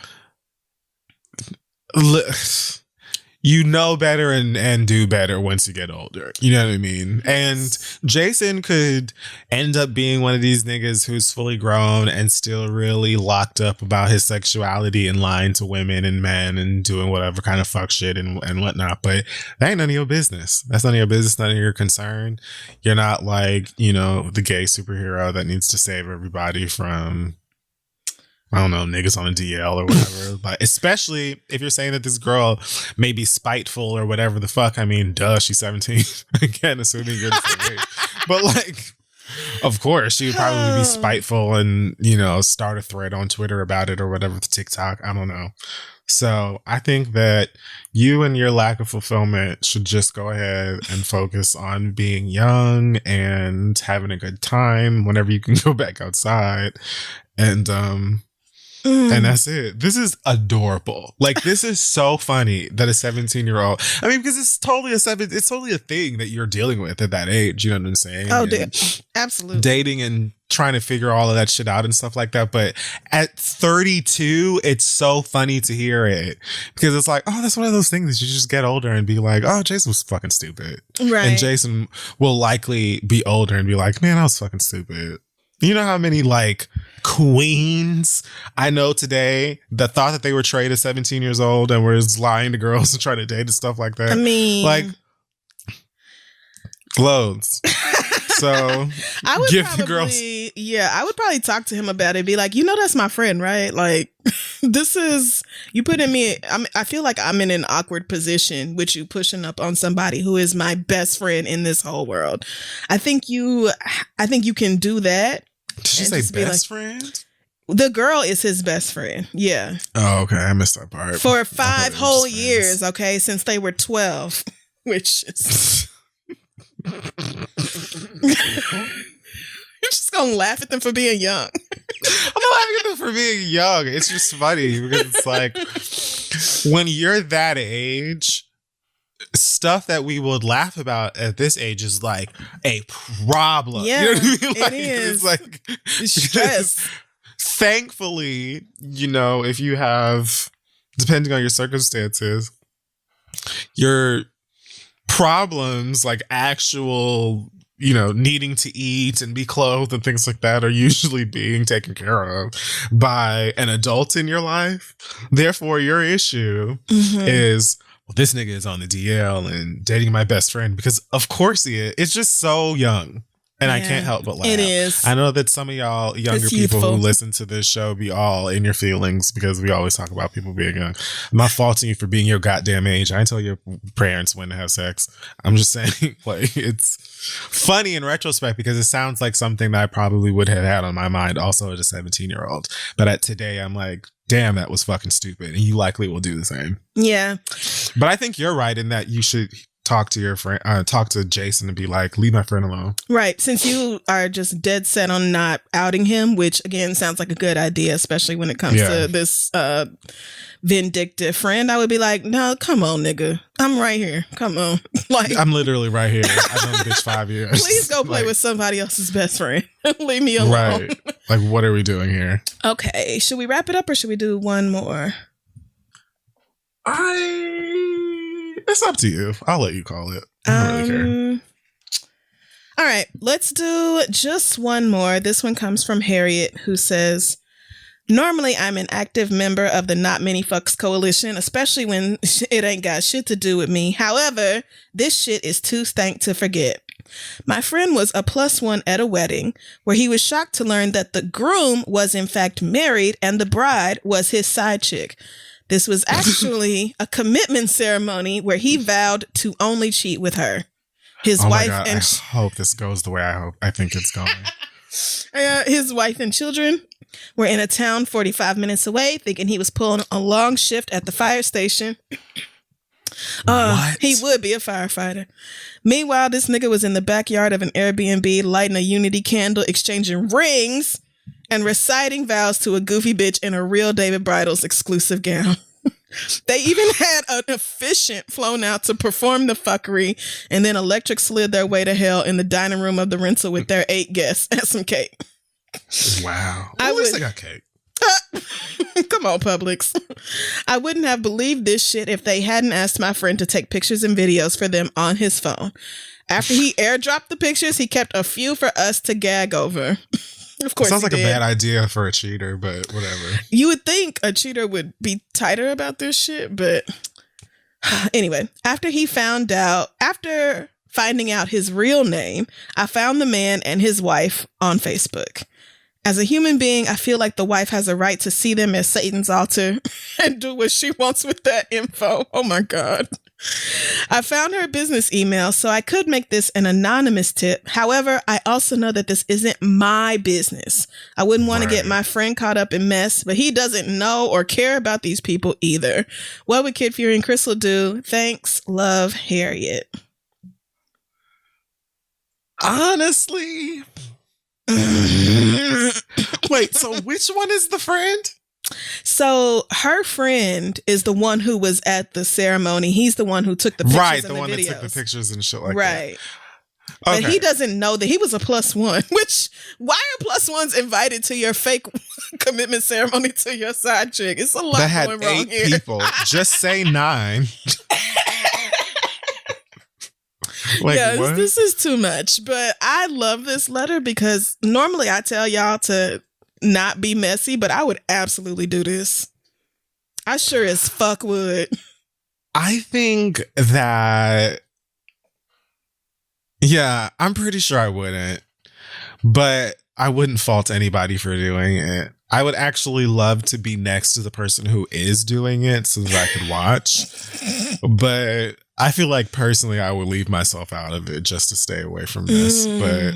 you know better and do better once you get older. You know what I mean? And Jason could end up being one of these niggas who's fully grown and still really locked up about his sexuality and lying to women and men and doing whatever kind of fuck shit and whatnot. But that ain't none of your business. That's none of your business, none of your concern. You're not like, the gay superhero that needs to save everybody from, I don't know, niggas on a DL or whatever. But especially if you're saying that this girl may be spiteful or whatever the fuck. I mean, duh, she's 17. Again, assuming you're the same age. But like, of course, she would probably be spiteful and, start a thread on Twitter about it or whatever, TikTok. I don't know. So I think that you and your lack of fulfillment should just go ahead and focus on being young and having a good time whenever you can go back outside. And that's it. This is adorable. Like, this is so funny that a 17-year-old, I mean, because it's totally a thing that you're dealing with at that age. You know what I'm saying? Oh, absolutely. Dating and trying to figure all of that shit out and stuff like that. But at 32, it's so funny to hear it because it's like, oh, that's one of those things that you just get older and be like, oh, Jason was fucking stupid. Right. And Jason will likely be older and be like, man, I was fucking stupid. You know how many like queens I know today that thought that they were Trey at 17 years old and was lying to girls and trying to date and stuff like that? I mean, like loads. So I would give probably, the girls. yeah, I would probably talk to him about it. Be like, that's my friend, right? Like, this is you putting me. I feel like I'm in an awkward position with you pushing up on somebody who is my best friend in this whole world. I think you can do that. Did you say best friend? The girl is his best friend. Yeah. Oh, okay. I missed that part. For 5 whole years, okay, since they were 12, which is. You're just gonna laugh at them for being young. I'm not laughing at them for being young. It's just funny because it's like when you're that age, stuff that we would laugh about at this age is like a problem. Yeah, you know what I mean? Like, it is. It's like stress. Thankfully, if you have, depending on your circumstances, your problems like actual needing to eat and be clothed and things like that are usually being taken care of by an adult in your life. Therefore, your issue is, well, this nigga is on the DL and dating my best friend because of course he is. It's just so young. And I can't help but laugh. It is. I know that some of y'all younger people who listen to this show be all in your feelings because we always talk about people being young. I'm not faulting you for being your goddamn age. I didn't tell your parents when to have sex. I'm just saying, like, it's funny in retrospect because it sounds like something that I probably would have had on my mind also as a 17-year-old. But today I'm like, damn, that was fucking stupid. And you likely will do the same. Yeah. But I think you're right in that you should talk to your friend, talk to Jason and be like, leave my friend alone. Right. Since you are just dead set on not outing him, which again sounds like a good idea, especially when it comes to this vindictive friend, I would be like, no, come on, nigga. I'm right here. Come on. Like, I'm literally right here. I've known the bitch 5 years. Please go play with somebody else's best friend. Leave me alone. Right. Like, what are we doing here? Okay. Should we wrap it up or should we do one more? It's up to you. I'll let you call it. I don't really care. All right. Let's do just one more. This one comes from Harriet, who says, normally I'm an active member of the Not Many Fucks Coalition, especially when it ain't got shit to do with me. However, this shit is too stank to forget. My friend was a +1 at a wedding where he was shocked to learn that the groom was in fact married and the bride was his side chick. This was actually a commitment ceremony where he vowed to only cheat with her. His wife God, and I hope this goes the way I think it's going. His wife and children were in a town 45 minutes away, thinking he was pulling a long shift at the fire station. He would be a firefighter. Meanwhile, this nigga was in the backyard of an Airbnb, lighting a Unity candle, exchanging rings, and reciting vows to a goofy bitch in a real David Bridal's exclusive gown. They even had an officiant flown out to perform the fuckery, and then electric slid their way to hell in the dining room of the rental with their 8 guests and some cake. Wow. At least they got cake. Come on, Publix. I wouldn't have believed this shit if they hadn't asked my friend to take pictures and videos for them on his phone. After he airdropped the pictures, he kept a few for us to gag over. Of course, sounds like a bad idea for a cheater, but whatever. You would think a cheater would be tighter about this shit, but anyway, after finding out his real name, I found the man and his wife on Facebook. As a human being, I feel like the wife has a right to see them as Satan's altar and do what she wants with that info. Oh my God. I found her business email, so I could make this an anonymous tip. However, I also know that this isn't my business. I wouldn't want to get my friend caught up in mess, but he doesn't know or care about these people either. What would Kid Fury and Crystal do? Thanks. Love, Harriet. Honestly. Wait, so which one is the friend? So her friend is the one who was at the ceremony. He's the one who took the pictures and the videos. That took the pictures and shit like that. Right. But he doesn't know that he was a +1, which why are +1s invited to your fake commitment ceremony to your side chick? It's a lot that had going wrong 8 here. people. Just say 9. Like, yeah, what? This is too much. But I love this letter because normally I tell y'all to not be messy, but I would absolutely do this. I sure as fuck would. I think that, yeah, I'm pretty sure I wouldn't, but I wouldn't fault anybody for doing it. I would actually love to be next to the person who is doing it so that I could watch. But I feel like personally I would leave myself out of it just to stay away from this. But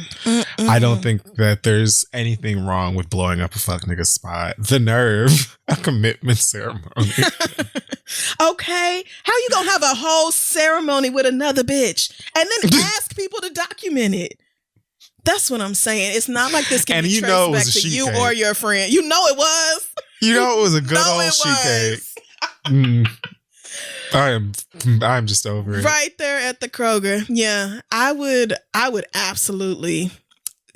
I don't think that there's anything wrong with blowing up a fuck nigga spot. The nerve, a commitment ceremony. Okay, how you gonna have a whole ceremony with another bitch and then ask people to document it? That's what I'm saying. It's not like this can be traced back to you or your friend. You know it was. You know it was a good old sheet cake. I'm just over it. Right there at the Kroger. Yeah, I would absolutely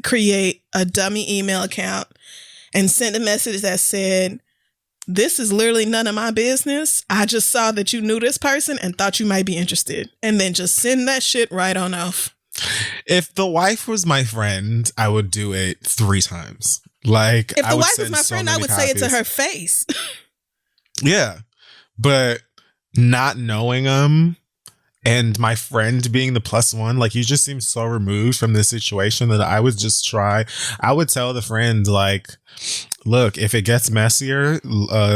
create a dummy email account and send a message that said, "This is literally none of my business. I just saw that you knew this person and thought you might be interested." And then just send that shit right on off. If the wife was my friend, I would do it 3 times. Like, if the wife was my friend, I would say it to her face. Yeah. But not knowing them and my friend being the +1, like, you just seem so removed from this situation that I would just I would tell the friend, like, look, if it gets messier,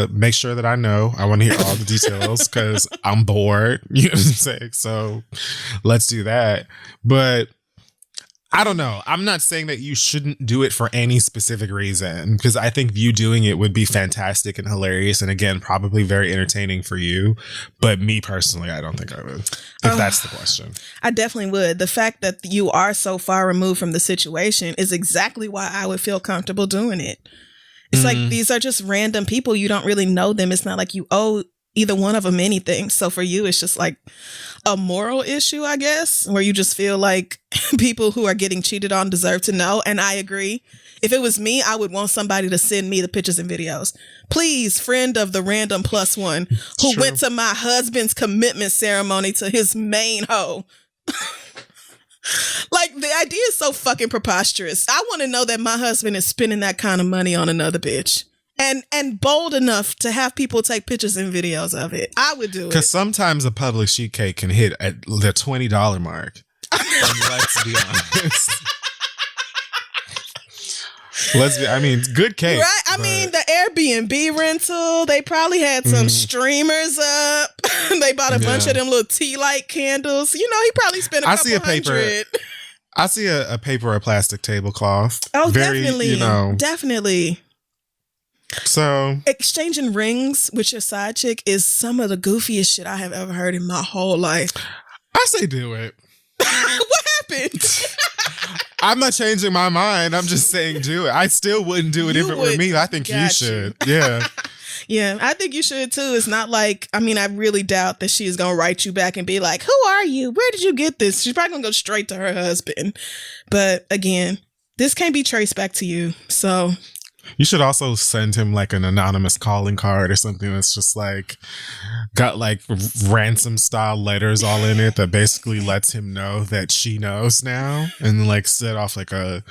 make sure that I know. I want to hear all the details because I'm bored. You know what I'm saying? So let's do that. But I don't know. I'm not saying that you shouldn't do it for any specific reason, because I think you doing it would be fantastic and hilarious. And again, probably very entertaining for you. But me personally, I don't think I would, if that's the question. I definitely would. The fact that you are so far removed from the situation is exactly why I would feel comfortable doing it. It's like these are just random people. You don't really know them. It's not like you owe either one of them anything. So for you, it's just like a moral issue, I guess, where you just feel like people who are getting cheated on deserve to know. And I agree. If it was me, I would want somebody to send me the pictures and videos. Please, friend of the random +1 who went to my husband's commitment ceremony to his main hoe. Like, the idea is so fucking preposterous. I want to know that my husband is spending that kind of money on another bitch. And bold enough to have people take pictures and videos of it. I would do it. Because sometimes a public sheet cake can hit at the $20 mark. And let's be honest. Good cake. Right? I mean, the Airbnb rental, they probably had some streamers up. They bought a bunch of them little tea light candles. You know, he probably spent a couple hundred. I see a paper or plastic tablecloth. Oh, definitely. Definitely. So exchanging rings with your side chick is some of the goofiest shit I have ever heard in my whole life. I say do it. What happened? I'm not changing my mind. I'm just saying do it. I still wouldn't do it if it were me. I think you should. Yeah. Yeah, I think you should too. It's not like, I really doubt that she's going to write you back and be like, who are you? Where did you get this? She's probably going to go straight to her husband. But again, this can't be traced back to you. So you should also send him like an anonymous calling card or something that's just like got like ransom style letters all in it that basically lets him know that she knows now, and then like set off like a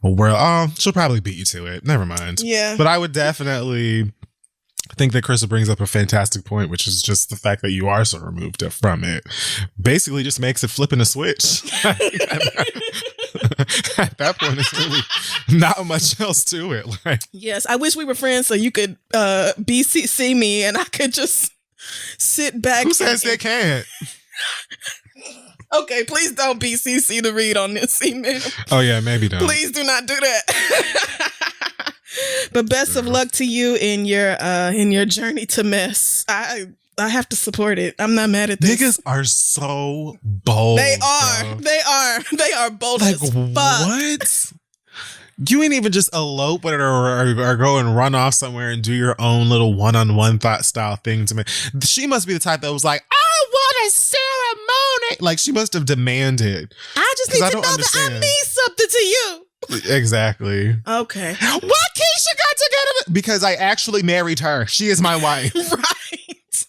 world. Oh, she'll probably beat you to it. Never mind. Yeah. But I would definitely think that Crystal brings up a fantastic point, which is just the fact that you are so removed from it. Basically just makes it flipping a switch. At that point, it's really not much else to it. Like, yes, I wish we were friends so you could BCC me and I could just sit back. Who says they can't? Okay, please don't BCC the read on this email. Oh yeah, maybe don't. Please do not do that. But best of luck to you in your journey to mess. I have to support it. I'm not mad at this. Niggas are so bold. They are. Bro. They are bold as fuck. What? You ain't even just elope with her or go and run off somewhere and do your own little one-on-one thought style thing to me. She must be the type that was like, I want a ceremony. Like, she must have demanded. I just need to know understand. that I mean something to you. Exactly. Okay. What Keisha got to get? Because I actually married her. She is my wife. Right.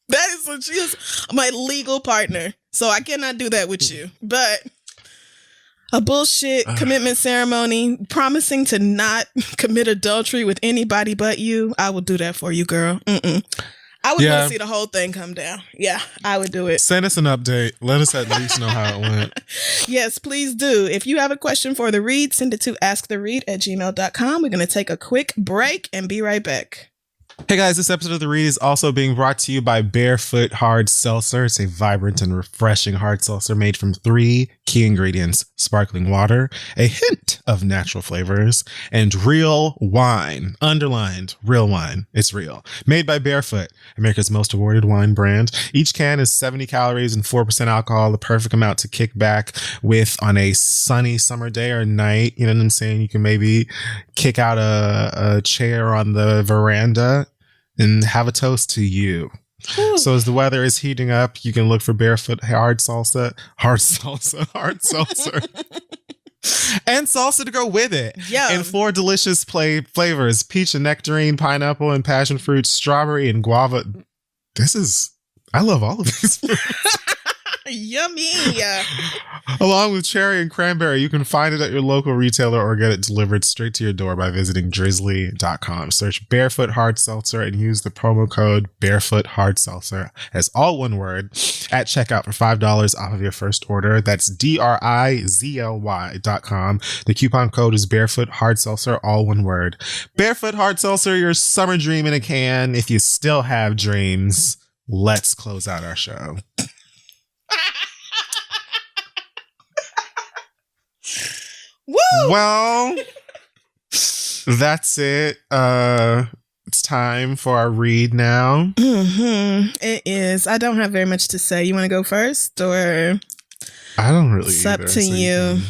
That is what she is, my legal partner. So I cannot do that with you. But a bullshit commitment ceremony promising to not commit adultery with anybody but you, I will do that for you, girl. I would want to see the whole thing come down. Yeah, I would do it. Send us an update. Let us at least know how it went. Yes, please do. If you have a question for The Read, send it to asktheread@gmail.com. We're going to take a quick break and be right back. Hey guys, this episode of The Read is also being brought to you by Barefoot Hard Seltzer. It's a vibrant and refreshing hard seltzer made from 3 key ingredients: sparkling water, a hint of natural flavors, and real wine. Underlined, real wine. It's real. Made by Barefoot, America's most awarded wine brand. Each can is 70 calories and 4% alcohol, the perfect amount to kick back with on a sunny summer day or night. You know what I'm saying? You can maybe kick out a chair on the veranda and have a toast to you. Ooh. So as the weather is heating up, you can look for Barefoot hard seltzer, and salsa to go with it. Yeah. And 4 delicious flavors: peach and nectarine, pineapple and passion fruit, strawberry and guava. I love all of these fruits. Yummy. Along with cherry and cranberry. You can find it at your local retailer or get it delivered straight to your door by visiting drizzly.com. Search Barefoot Hard Seltzer and use the promo code Barefoot Hard Seltzer as all one word at checkout for $5 off of your first order. That's DRIZLY.com. The coupon code is Barefoot Hard Seltzer, all one word. Barefoot Hard Seltzer, your summer dream in a can. If you still have dreams, let's close out our show. Woo! Well, that's it. It's time for our read now. It is. I don't have very much to say. You want to go first, or I don't really. It's up to you.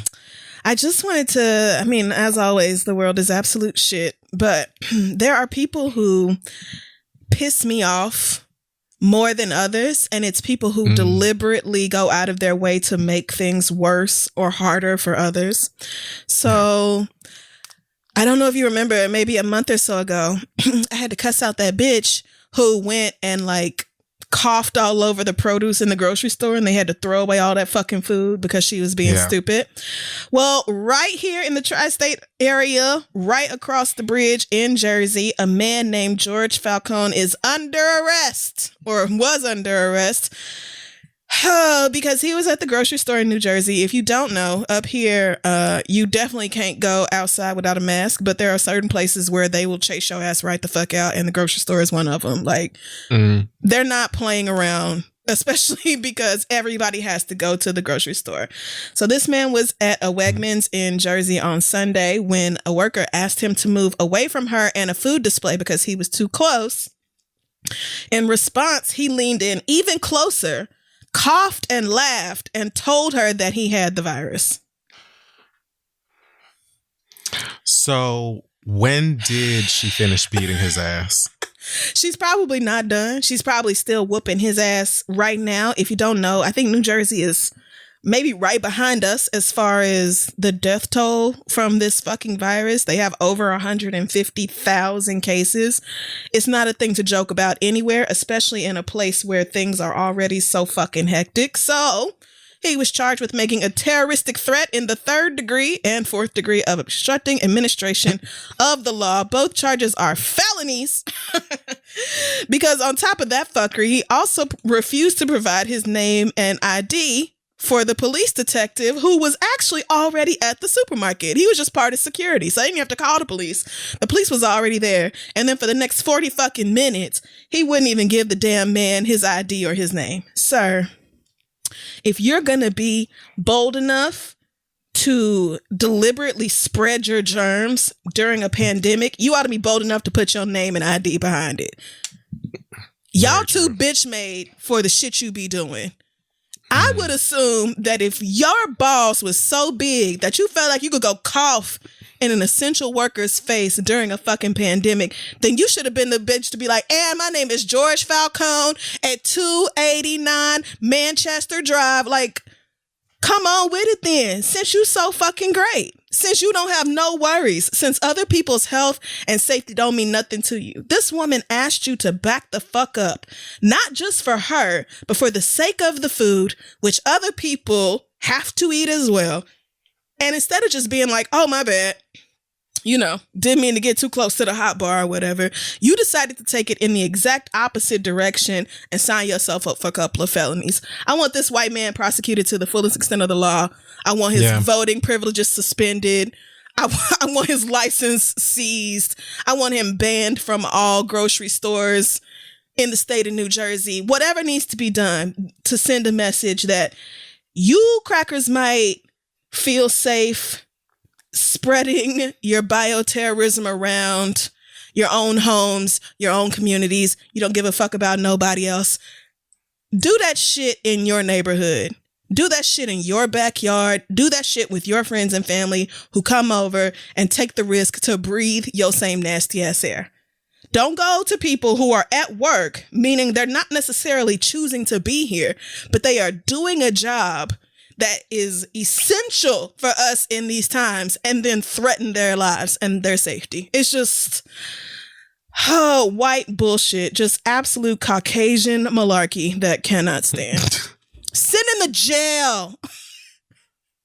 I just wanted to. I mean, as always, the world is absolute shit. But there are people who piss me off more than others, and it's people who deliberately go out of their way to make things worse or harder for others. So I don't know if you remember, maybe a month or so ago, I had to cuss out that bitch who went and like coughed all over the produce in the grocery store, and they had to throw away all that fucking food because she was being stupid. Well, right here in the tri-state area, right across the bridge in Jersey, a man named George Falcone is under arrest, or was under arrest, because he was at the grocery store in New Jersey. If you don't know, up here, you definitely can't go outside without a mask, but there are certain places where they will chase your ass right the fuck out, and the grocery store is one of them. Like, they're not playing around, especially because everybody has to go to the grocery store. So this man was at a Wegmans in Jersey on Sunday when a worker asked him to move away from her and a food display because he was too close. In response, he leaned in even closer, coughed and laughed, and told her that he had the virus. So when did she finish beating his ass? She's probably not done. She's probably still whooping his ass right now. If you don't know, I think New Jersey is maybe right behind us as far as the death toll from this fucking virus. They have over 150,000 cases. It's not a thing to joke about anywhere, especially in a place where things are already so fucking hectic. So he was charged with making a terroristic threat in the 3rd degree and 4th degree of obstructing administration of the law. Both charges are felonies. Because on top of that fuckery, he also refused to provide his name and ID for the police detective who was actually already at the supermarket. He was just part of security, so he didn't have to call the police. The police was already there. And then for the next 40 fucking minutes, he wouldn't even give the damn man his ID or his name. Sir, if you're gonna be bold enough to deliberately spread your germs during a pandemic, you ought to be bold enough to put your name and ID behind it. Y'all too bitch made for the shit you be doing. I would assume that if your balls was so big that you felt like you could go cough in an essential worker's face during a fucking pandemic, then you should have been the bitch to be like, and my name is George Falcone at 289 Manchester Drive. Like, come on with it then, since you so fucking great. Since you don't have no worries, since other people's health and safety don't mean nothing to you. This woman asked you to back the fuck up, not just for her, but for the sake of the food, which other people have to eat as well. And instead of just being like, oh, my bad, you know, didn't mean to get too close to the hot bar or whatever, you decided to take it in the exact opposite direction and sign yourself up for a couple of felonies. I want this white man prosecuted to the fullest extent of the law. I want his voting privileges suspended. I want his license seized. I want him banned from all grocery stores in the state of New Jersey. Whatever needs to be done to send a message that you crackers might feel safe spreading your bioterrorism around your own homes, your own communities. You don't give a fuck about nobody else. Do that shit in your neighborhood. Do that shit in your backyard. Do that shit with your friends and family who come over and take the risk to breathe your same nasty ass air. Don't go to people who are at work, meaning they're not necessarily choosing to be here, but they are doing a job that is essential for us in these times, and then threaten their lives and their safety. It's just white bullshit, just absolute Caucasian malarkey that cannot stand. Send him to jail.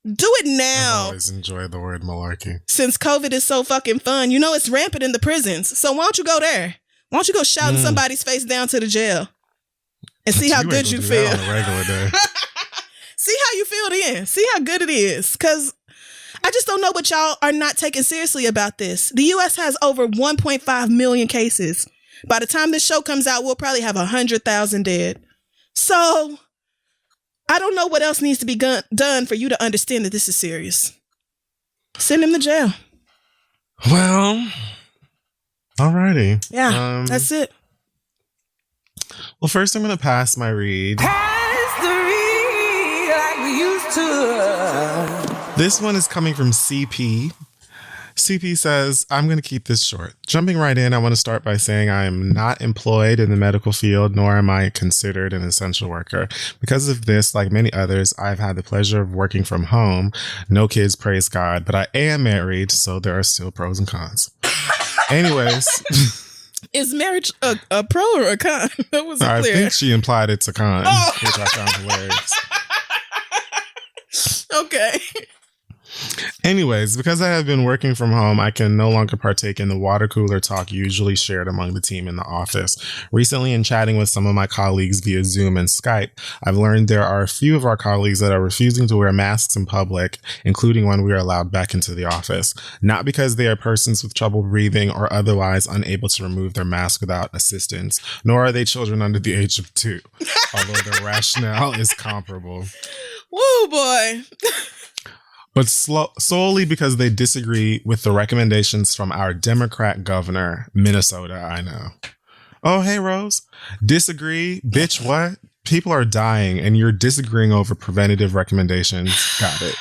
Do it now. I've always enjoyed the word malarkey. Since COVID is so fucking fun, you know it's rampant in the prisons. So why don't you go there? Why don't you go shouting somebody's face down to the jail and see how good you feel on a regular day. See how you feel then. See how good it is. Because I just don't know what y'all are not taking seriously about this. The U.S. has over 1.5 million cases. By the time this show comes out, we'll probably have 100,000 dead. So I don't know what else needs to be done for you to understand that this is serious. Send him to jail. Well, alrighty. Yeah, that's it. Well, first I'm going to pass my read. This one is coming from CP. CP says, I'm going to keep this short. Jumping right in, I want to start by saying I am not employed in the medical field, nor am I considered an essential worker. Because of this, like many others, I've had the pleasure of working from home. No kids, praise God, but I am married, so there are still pros and cons. Anyways. Is marriage a pro or a con? That wasn't clear. I think she implied it's a con, which I found hilarious. Okay. Anyways, because I have been working from home, I can no longer partake in the water cooler talk usually shared among the team in the office. Recently, in chatting with some of my colleagues via Zoom and Skype, I've learned there are a few of our colleagues that are refusing to wear masks in public, including when we are allowed back into the office. Not because they are persons with trouble breathing or otherwise unable to remove their mask without assistance, nor are they children under the age of 2, although their rationale is comparable. Woo, boy. But solely because they disagree with the recommendations from our Democrat governor, Minnesota, I know. Oh, hey, Rose. Disagree? Bitch, what? People are dying and you're disagreeing over preventative recommendations. Got it.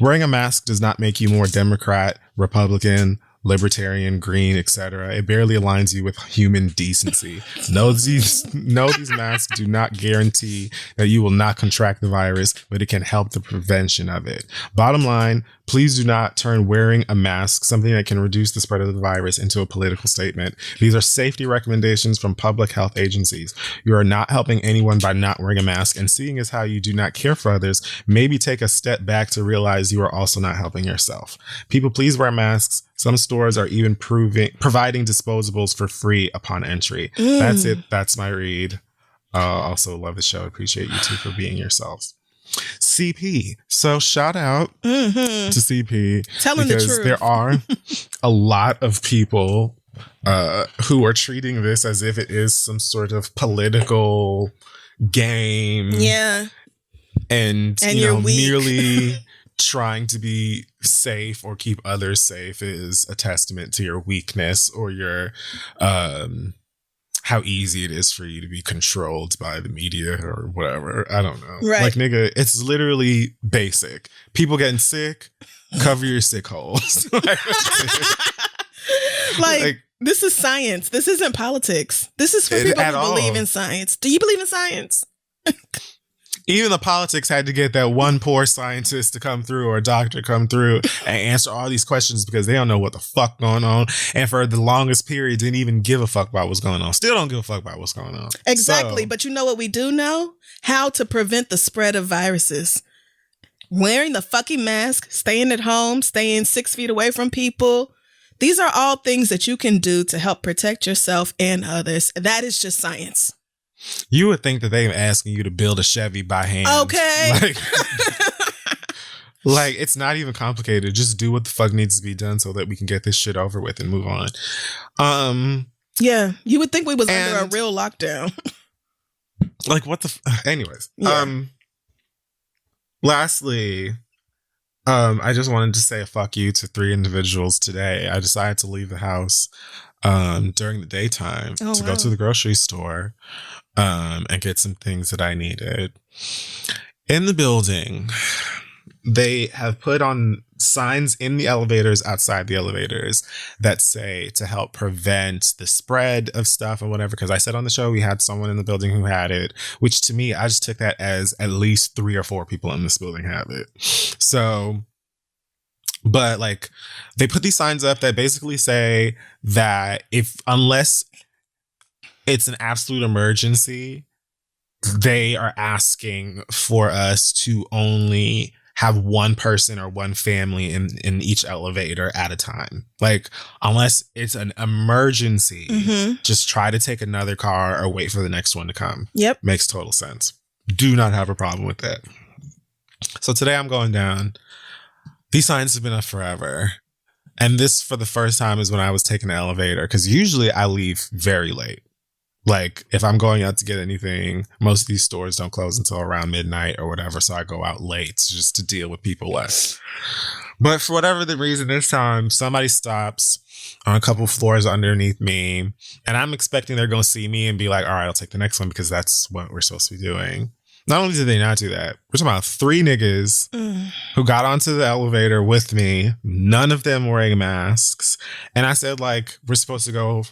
Wearing a mask does not make you more Democrat, Republican, Libertarian, Green, etc. It barely aligns you with human decency. No, these masks do not guarantee that you will not contract the virus, but it can help the prevention of it. Bottom line, please do not turn wearing a mask, something that can reduce the spread of the virus, into a political statement. These are safety recommendations from public health agencies. You are not helping anyone by not wearing a mask, and seeing as how you do not care for others, maybe take a step back to realize you are also not helping yourself. People, please wear masks. Some stores are even providing disposables for free upon entry. That's it. That's my read. Also love the show. Appreciate you two for being yourselves. CP. So shout out to CP. Telling the truth. There are a lot of people who are treating this as if it is some sort of political game. Yeah. And you know, merely trying to be safe or keep others safe is a testament to your weakness or your how easy it is for you to be controlled by the media or whatever. I don't know. Right. Like, nigga, it's literally basic. People getting sick, Cover your sick holes. Like, this is science. This isn't politics. This is for people who believe in science. Do you believe in science? Even the politics had to get that one poor scientist to come through or a doctor come through and answer all these questions because they don't know what the fuck going on. And for the longest period, didn't even give a fuck about what's going on. Still don't give a fuck about what's going on. Exactly. So, but you know what we do know? How to prevent the spread of viruses. Wearing the fucking mask, staying at home, staying 6 feet away from people. These are all things that you can do to help protect yourself and others. That is just science. You would think that they're asking you to build a Chevy by hand. Okay. Like, it's not even complicated. Just do what the fuck needs to be done so that we can get this shit over with and move on. Yeah, you would think we was under a real lockdown. Like, what the... Anyways. Yeah. Lastly, I just wanted to say a fuck you to 3 individuals today. I decided to leave the house during the daytime to go to the grocery store and get some things that I needed. In the building, they have put on signs in the elevators, outside the elevators, that say to help prevent the spread of stuff and whatever. Because I said on the show we had someone in the building who had it, which to me, I just took that as at least 3 or 4 people in this building have it. So, but like, they put these signs up that basically say that unless it's an absolute emergency, they are asking for us to only have one person or one family in each elevator at a time. Like, unless it's an emergency, just try to take another car or wait for the next one to come. Yep. Makes total sense. Do not have a problem with that. So today I'm going down. These signs have been up forever. And this, for the first time, is when I was taking the elevator. Because usually I leave very late. Like, if I'm going out to get anything, most of these stores don't close until around midnight or whatever. So I go out late just to deal with people less. But for whatever the reason this time, somebody stops on a couple floors underneath me. And I'm expecting they're going to see me and be like, all right, I'll take the next one because that's what we're supposed to be doing. Not only did they not do that, we're talking about 3 niggas who got onto the elevator with me. None of them wearing masks. And I said, like, we're supposed to go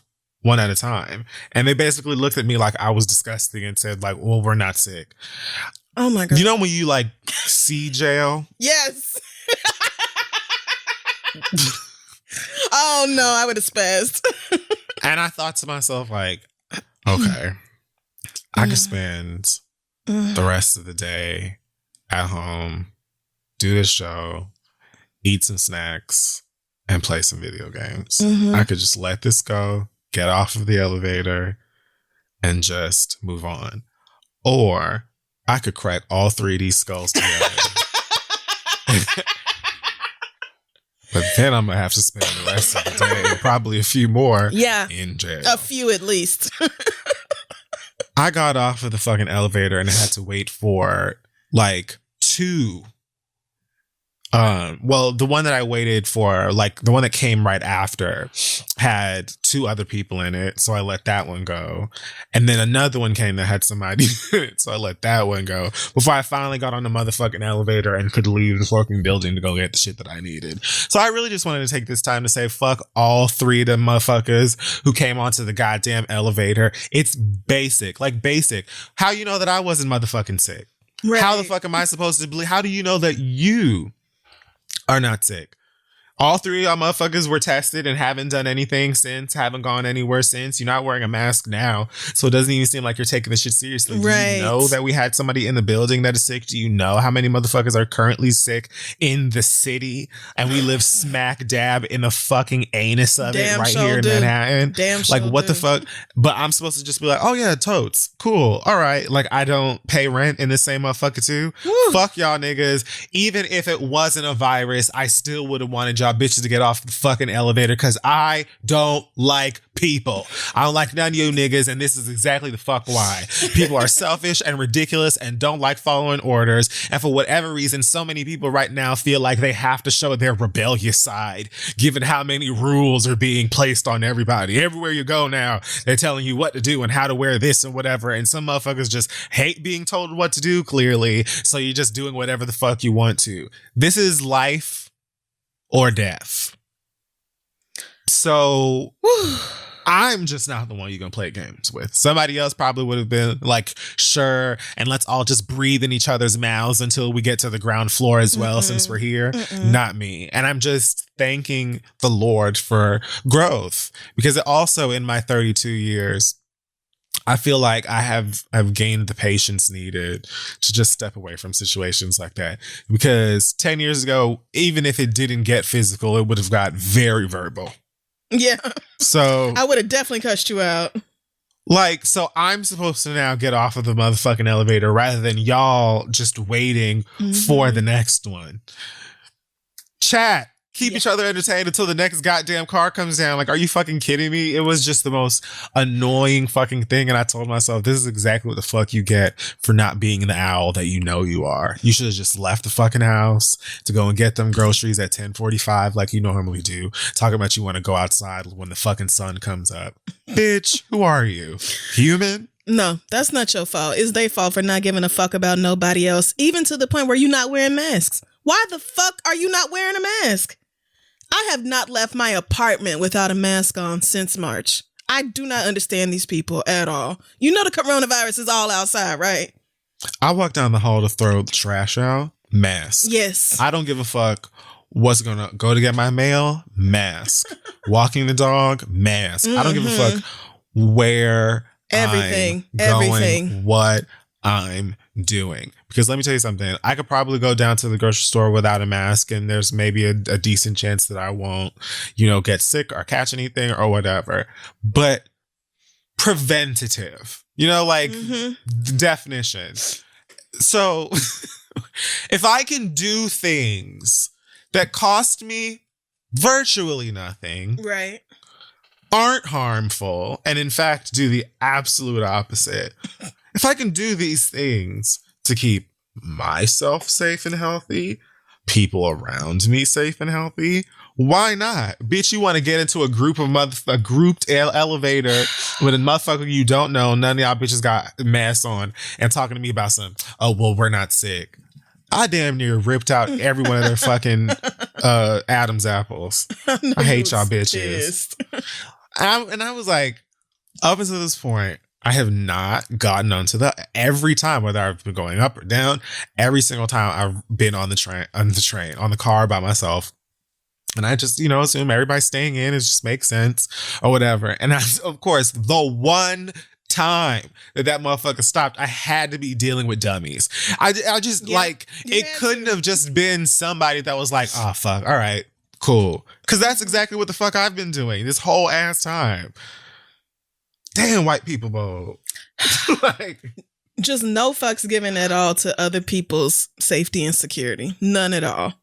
one at a time. And they basically looked at me like I was disgusting and said, like, well, we're not sick. Oh my God. You know when you like see jail? Yes. Oh no, I would have spazzed. And I thought to myself, like, okay, I could spend the rest of the day at home, do this show, eat some snacks, and play some video games. I could just let this go, get off of the elevator, and just move on. Or I could crack all 3 of these skulls together. But then I'm going to have to spend the rest of the day, and probably a few more, in jail. A few at least. I got off of the fucking elevator and I had to wait for like 2. Well, the one that I waited for, like the one that came right after, had 2 other people in it. So I let that one go. And then another one came that had somebody in it. So I let that one go before I finally got on the motherfucking elevator and could leave the fucking building to go get the shit that I needed. So I really just wanted to take this time to say, fuck all 3 of them motherfuckers who came onto the goddamn elevator. It's basic, like basic. How you know that I wasn't motherfucking sick? Right. How the fuck am I supposed to believe? How do you know that you are not sick? All 3 of y'all motherfuckers were tested and haven't done anything since, haven't gone anywhere since. You're not wearing a mask now, so it doesn't even seem like you're taking this shit seriously. Right. Do you know that we had somebody in the building that is sick? Do you know how many motherfuckers are currently sick in the city? And we live smack dab in the fucking anus of it right here in Manhattan. Damn like, what the fuck? But I'm supposed to just be like, oh yeah, totes. Cool. All right. Like, I don't pay rent in the same motherfucker too. Woo. Fuck y'all niggas. Even if it wasn't a virus, I still would have wanted y'all bitches to get off the fucking elevator because I don't like people. I don't like none of you niggas, and this is exactly the fuck why. People are selfish and ridiculous and don't like following orders, and for whatever reason, so many people right now feel like they have to show their rebellious side, given how many rules are being placed on everybody. Everywhere you go now, they're telling you what to do and how to wear this and whatever, and some motherfuckers just hate being told what to do, clearly, so you're just doing whatever the fuck you want to. This is life or death. So I'm just not the one you're going to play games with. Somebody else probably would have been like, sure, and let's all just breathe in each other's mouths until we get to the ground floor as well, since we're here. Not me. And I'm just thanking the Lord for growth, because it also, in my 32 years, I feel like I've gained the patience needed to just step away from situations like that. Because 10 years ago, even if it didn't get physical, it would have got very verbal. Yeah. So I would have definitely cussed you out. Like, so I'm supposed to now get off of the motherfucking elevator rather than y'all just waiting for the next one. Chat. Keep each other entertained until the next goddamn car comes down. Like, are you fucking kidding me? It was just the most annoying fucking thing. And I told myself, this is exactly what the fuck you get for not being the owl that you know you are. You should have just left the fucking house to go and get them groceries at 10:45 like you normally do. Talking about you want to go outside when the fucking sun comes up. Bitch, who are you? Human? No, that's not your fault. It's their fault for not giving a fuck about nobody else, even to the point where you're not wearing masks. Why the fuck are you not wearing a mask? I have not left my apartment without a mask on since March. I do not understand these people at all. You know the coronavirus is all outside, right? I walk down the hall to throw the trash out. Mask. Yes. I don't give a fuck what's gonna go to get my mail. Mask. Walking the dog. Mask. I don't give a fuck where everything, what I'm doing. Because let me tell you something. I could probably go down to the grocery store without a mask, and there's maybe a decent chance that I won't, get sick or catch anything or whatever. But preventative, the definition. So if I can do things that cost me virtually nothing, right, aren't harmful, and in fact do the absolute opposite. If I can do these things to keep myself safe and healthy, people around me safe and healthy, why not? Bitch, you want to get into a grouped elevator with a motherfucker you don't know, none of y'all bitches got masks on, and talking to me about some, oh, well, we're not sick. I damn near ripped out every one of their fucking Adam's apples. I hate y'all bitches. And I was like, up until this point, I have not gotten onto every time, whether I've been going up or down, every single time I've been on the car by myself. And I just, assume everybody's staying in. It just makes sense or whatever. And of course, the one time that motherfucker stopped, I had to be dealing with dummies. I just it couldn't have just been somebody that was like, oh, fuck. All right, cool. Because that's exactly what the fuck I've been doing this whole ass time. Damn, white people, bro. Just no fucks given at all to other people's safety and security. None at all.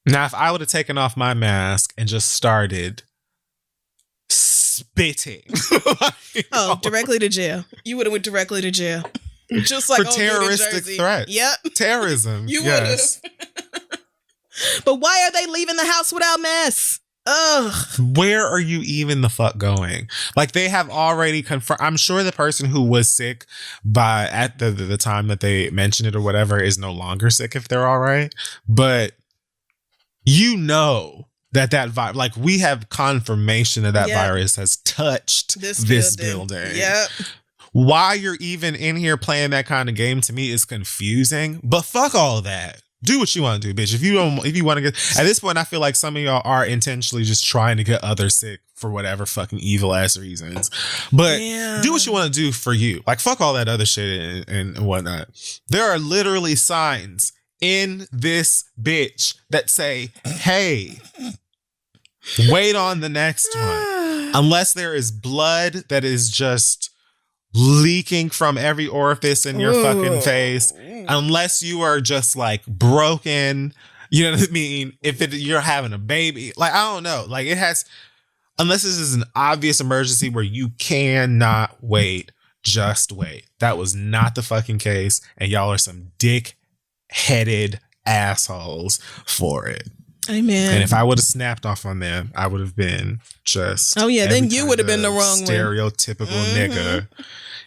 Now, if I would have taken off my mask and just started spitting. Directly to jail. You would have went directly to jail. Just like for terroristic threats. Yep. Terrorism. You would have. But why are they leaving the house without masks? Ugh. Where are you even the fuck going? Like, they have already confirmed. I'm sure the person who was sick at the time that they mentioned it or whatever is no longer sick if they're all right. But that virus, like, we have confirmation that virus has touched this building. Yep. Why you're even in here playing that kind of game to me is confusing. But fuck all that. Do what you want to do, bitch. If you want to get, at this point, I feel like some of y'all are intentionally just trying to get others sick for whatever fucking evil ass reasons. But do what you want to do for you. Like, fuck all that other shit and whatnot. There are literally signs in this bitch that say, hey, wait on the next one. Unless there is blood that is just leaking from every orifice in your fucking face, unless you are just like broken, you know what I mean? If you're having a baby, like, I don't know, like, it has, unless this is an obvious emergency where you cannot wait, just wait. That was not the fucking case, and y'all are some dick-headed assholes for it. Amen. And if I would have snapped off on them, I would have been just then you would have been the wrong stereotypical nigga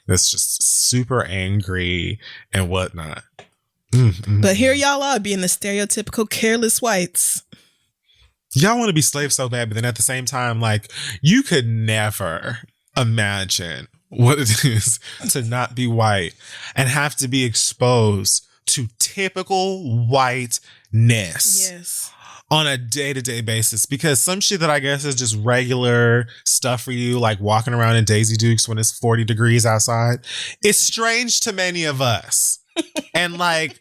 that's just super angry and whatnot. But here y'all are being the stereotypical careless whites. Y'all want to be slaves so bad, but then at the same time, like, you could never imagine what it is to not be white and have to be exposed to typical whiteness. Yes. On a day-to-day basis, because some shit that I guess is just regular stuff for you, like walking around in Daisy Dukes when it's 40 degrees outside, it's strange to many of us. And like,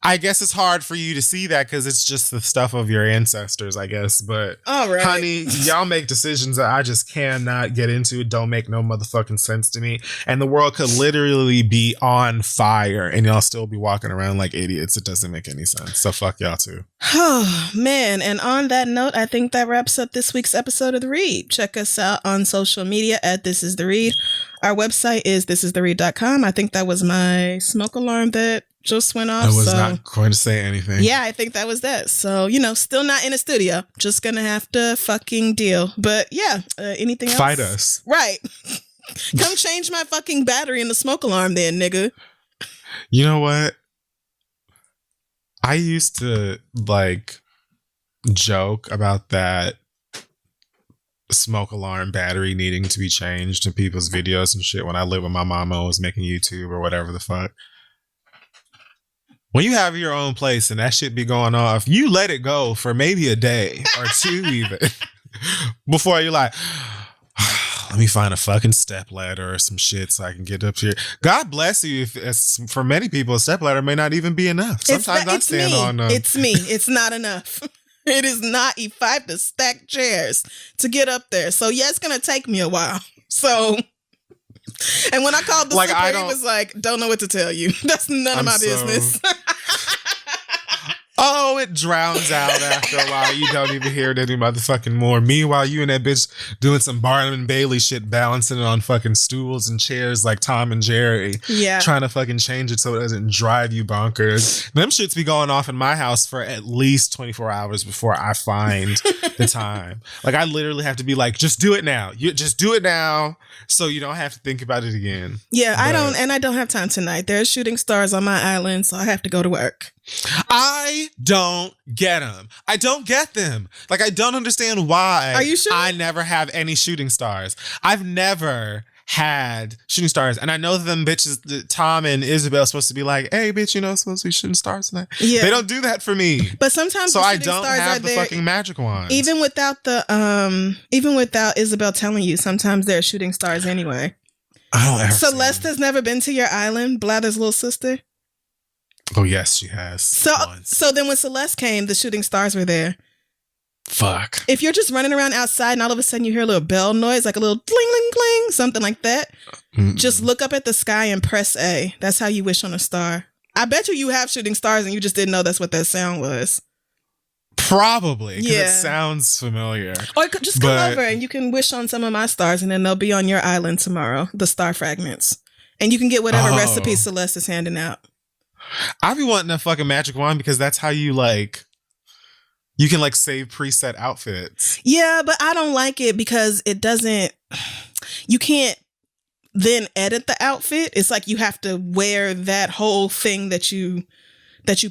I guess it's hard for you to see that because it's just the stuff of your ancestors, I guess. But all right, honey, y'all make decisions that I just cannot get into. It don't make no motherfucking sense to me. And the world could literally be on fire and y'all still be walking around like idiots. It doesn't make any sense. So fuck y'all too. Oh, man. And on that note, I think that wraps up this week's episode of The Read. Check us out on social media at This Is The Read. Our website is thisistheread.com. I think that was my smoke alarm that just went off. I was not going to say anything. Yeah, I think that was that. So, you know, still not in a studio. Just gonna have to fucking deal. But yeah, anything else? Fight us. Right. Come change my fucking battery in the smoke alarm then, nigga. You know what? I used to like joke about that smoke alarm battery needing to be changed in people's videos and shit when I lived with my mama and was making YouTube or whatever the fuck. When you have your own place and that shit be going off, you let it go for maybe a day or two even before you're like, let me find a fucking stepladder or some shit so I can get up here. God bless you. If for many people, a stepladder may not even be enough. Sometimes I stand on. It's me. It's not enough. It is not. If I have to stack chairs to get up there, so yeah, it's gonna take me a while. So, and when I called the super, he was like, "Don't know what to tell you. That's none of my business." Oh, it drowns out after a while. You don't even hear it any motherfucking more. Meanwhile, you and that bitch doing some Barnum and Bailey shit, balancing it on fucking stools and chairs like Tom and Jerry. Yeah. Trying to fucking change it so it doesn't drive you bonkers. Them shits be going off in my house for at least 24 hours before I find the time. Like, I literally have to be like, just do it now. You just do it now so you don't have to think about it again. Yeah, I don't have time tonight. There's shooting stars on my island, so I have to go to work. I don't get them. I don't get them. Like, I don't understand why. Are you sure? I never have any shooting stars. I've never had shooting stars. And I know them bitches, Tom and Isabel, supposed to be like, hey, bitch, you know, supposed to be shooting stars tonight. Yeah. They don't do that for me. But sometimes so I don't have the fucking magic wand. Even without Isabel telling you, sometimes there are shooting stars anyway. I don't ever. Celeste has never been to your island, Blather's little sister. Oh, yes, she has. So then when Celeste came, the shooting stars were there. Fuck. If you're just running around outside and all of a sudden you hear a little bell noise, like a little cling, cling, cling, something like that, just look up at the sky and press A. That's how you wish on a star. I bet you have shooting stars and you just didn't know that's what that sound was. Probably. Because it sounds familiar. Or just come over and you can wish on some of my stars and then they'll be on your island tomorrow, the star fragments. And you can get whatever recipe Celeste is handing out. I be wanting a fucking magic wand because that's how you like, you can like save preset outfits. Yeah, but I don't like it because it doesn't, you can't then edit the outfit. It's like you have to wear that whole thing that you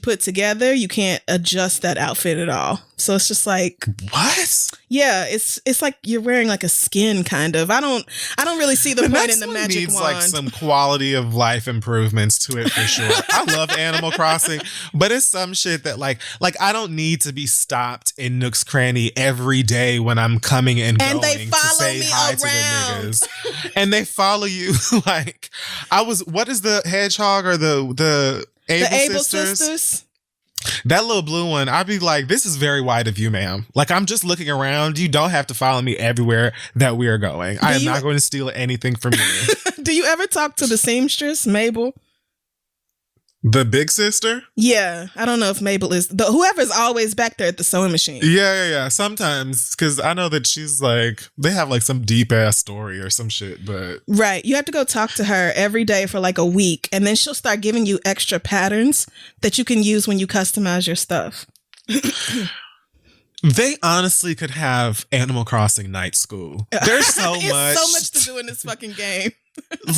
put together. You can't adjust that outfit at all. So it's just like, what? Yeah, it's like you're wearing like a skin kind of. I don't really see the point in the magic needs wand. Like some quality of life improvements to it for sure. I love Animal Crossing, but it's some shit that like I don't need to be stopped in Nook's Cranny every day when I'm coming and going they follow to say me hi around. to the niggas. And they follow you like what is the hedgehog or the Able Sisters? That little blue one, I'd be like, this is very white of you, ma'am. Like, I'm just looking around. You don't have to follow me everywhere that we are going. I am not going to steal anything from you. Do you ever talk to the seamstress, Mabel? The big sister? Yeah. I don't know if Mabel is whoever's always back there at the sewing machine. Yeah. Sometimes, because I know that she's like, they have like some deep ass story or some shit, but. Right. You have to go talk to her every day for like a week, and then she'll start giving you extra patterns that you can use when you customize your stuff. They honestly could have Animal Crossing night school. There's so much to do in this fucking game.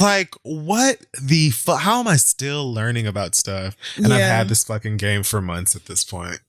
Like, what the fuck? How am I still learning about stuff? And I've had this fucking game for months at this point.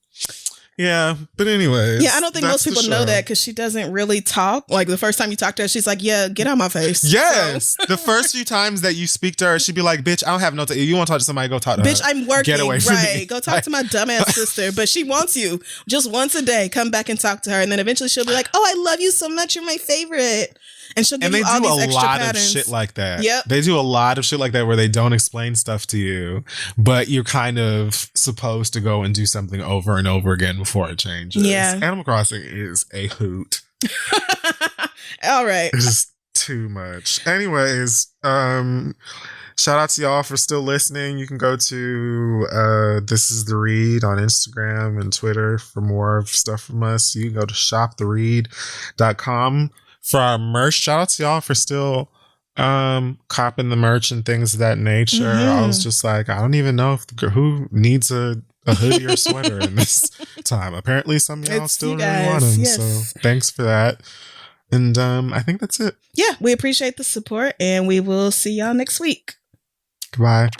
Yeah, but anyways. Yeah, I don't think most people know that because she doesn't really talk. Like the first time you talk to her, she's like, yeah, get out my face. Yes. So. The first few times that you speak to her, she'd be like, bitch, I don't have no time. You want to talk to somebody, go talk to her. Bitch, I'm working. Get away from me. Go talk to my dumbass sister. But she wants you just once a day. Come back and talk to her. And then eventually she'll be like, oh, I love you so much. You're my favorite. And she'll give you all these extra patterns. And they do a lot of shit like that. Yep. They do a lot of shit like that where they don't explain stuff to you, but you're kind of supposed to go and do something over and over again before it changes. Yeah. Animal Crossing is a hoot. All right. It's just too much. Anyways, shout out to y'all for still listening. You can go to This Is The Read on Instagram and Twitter for more stuff from us. You can go to shoptheread.com for our merch. Shout out to y'all for still copping the merch and things of that nature. Mm-hmm. I was just like, I don't even know who needs a hoodie or sweater in this time. Apparently some of y'all still really want them. Yes. So thanks for that. And I think that's it. Yeah, we appreciate the support and we will see y'all next week. Goodbye.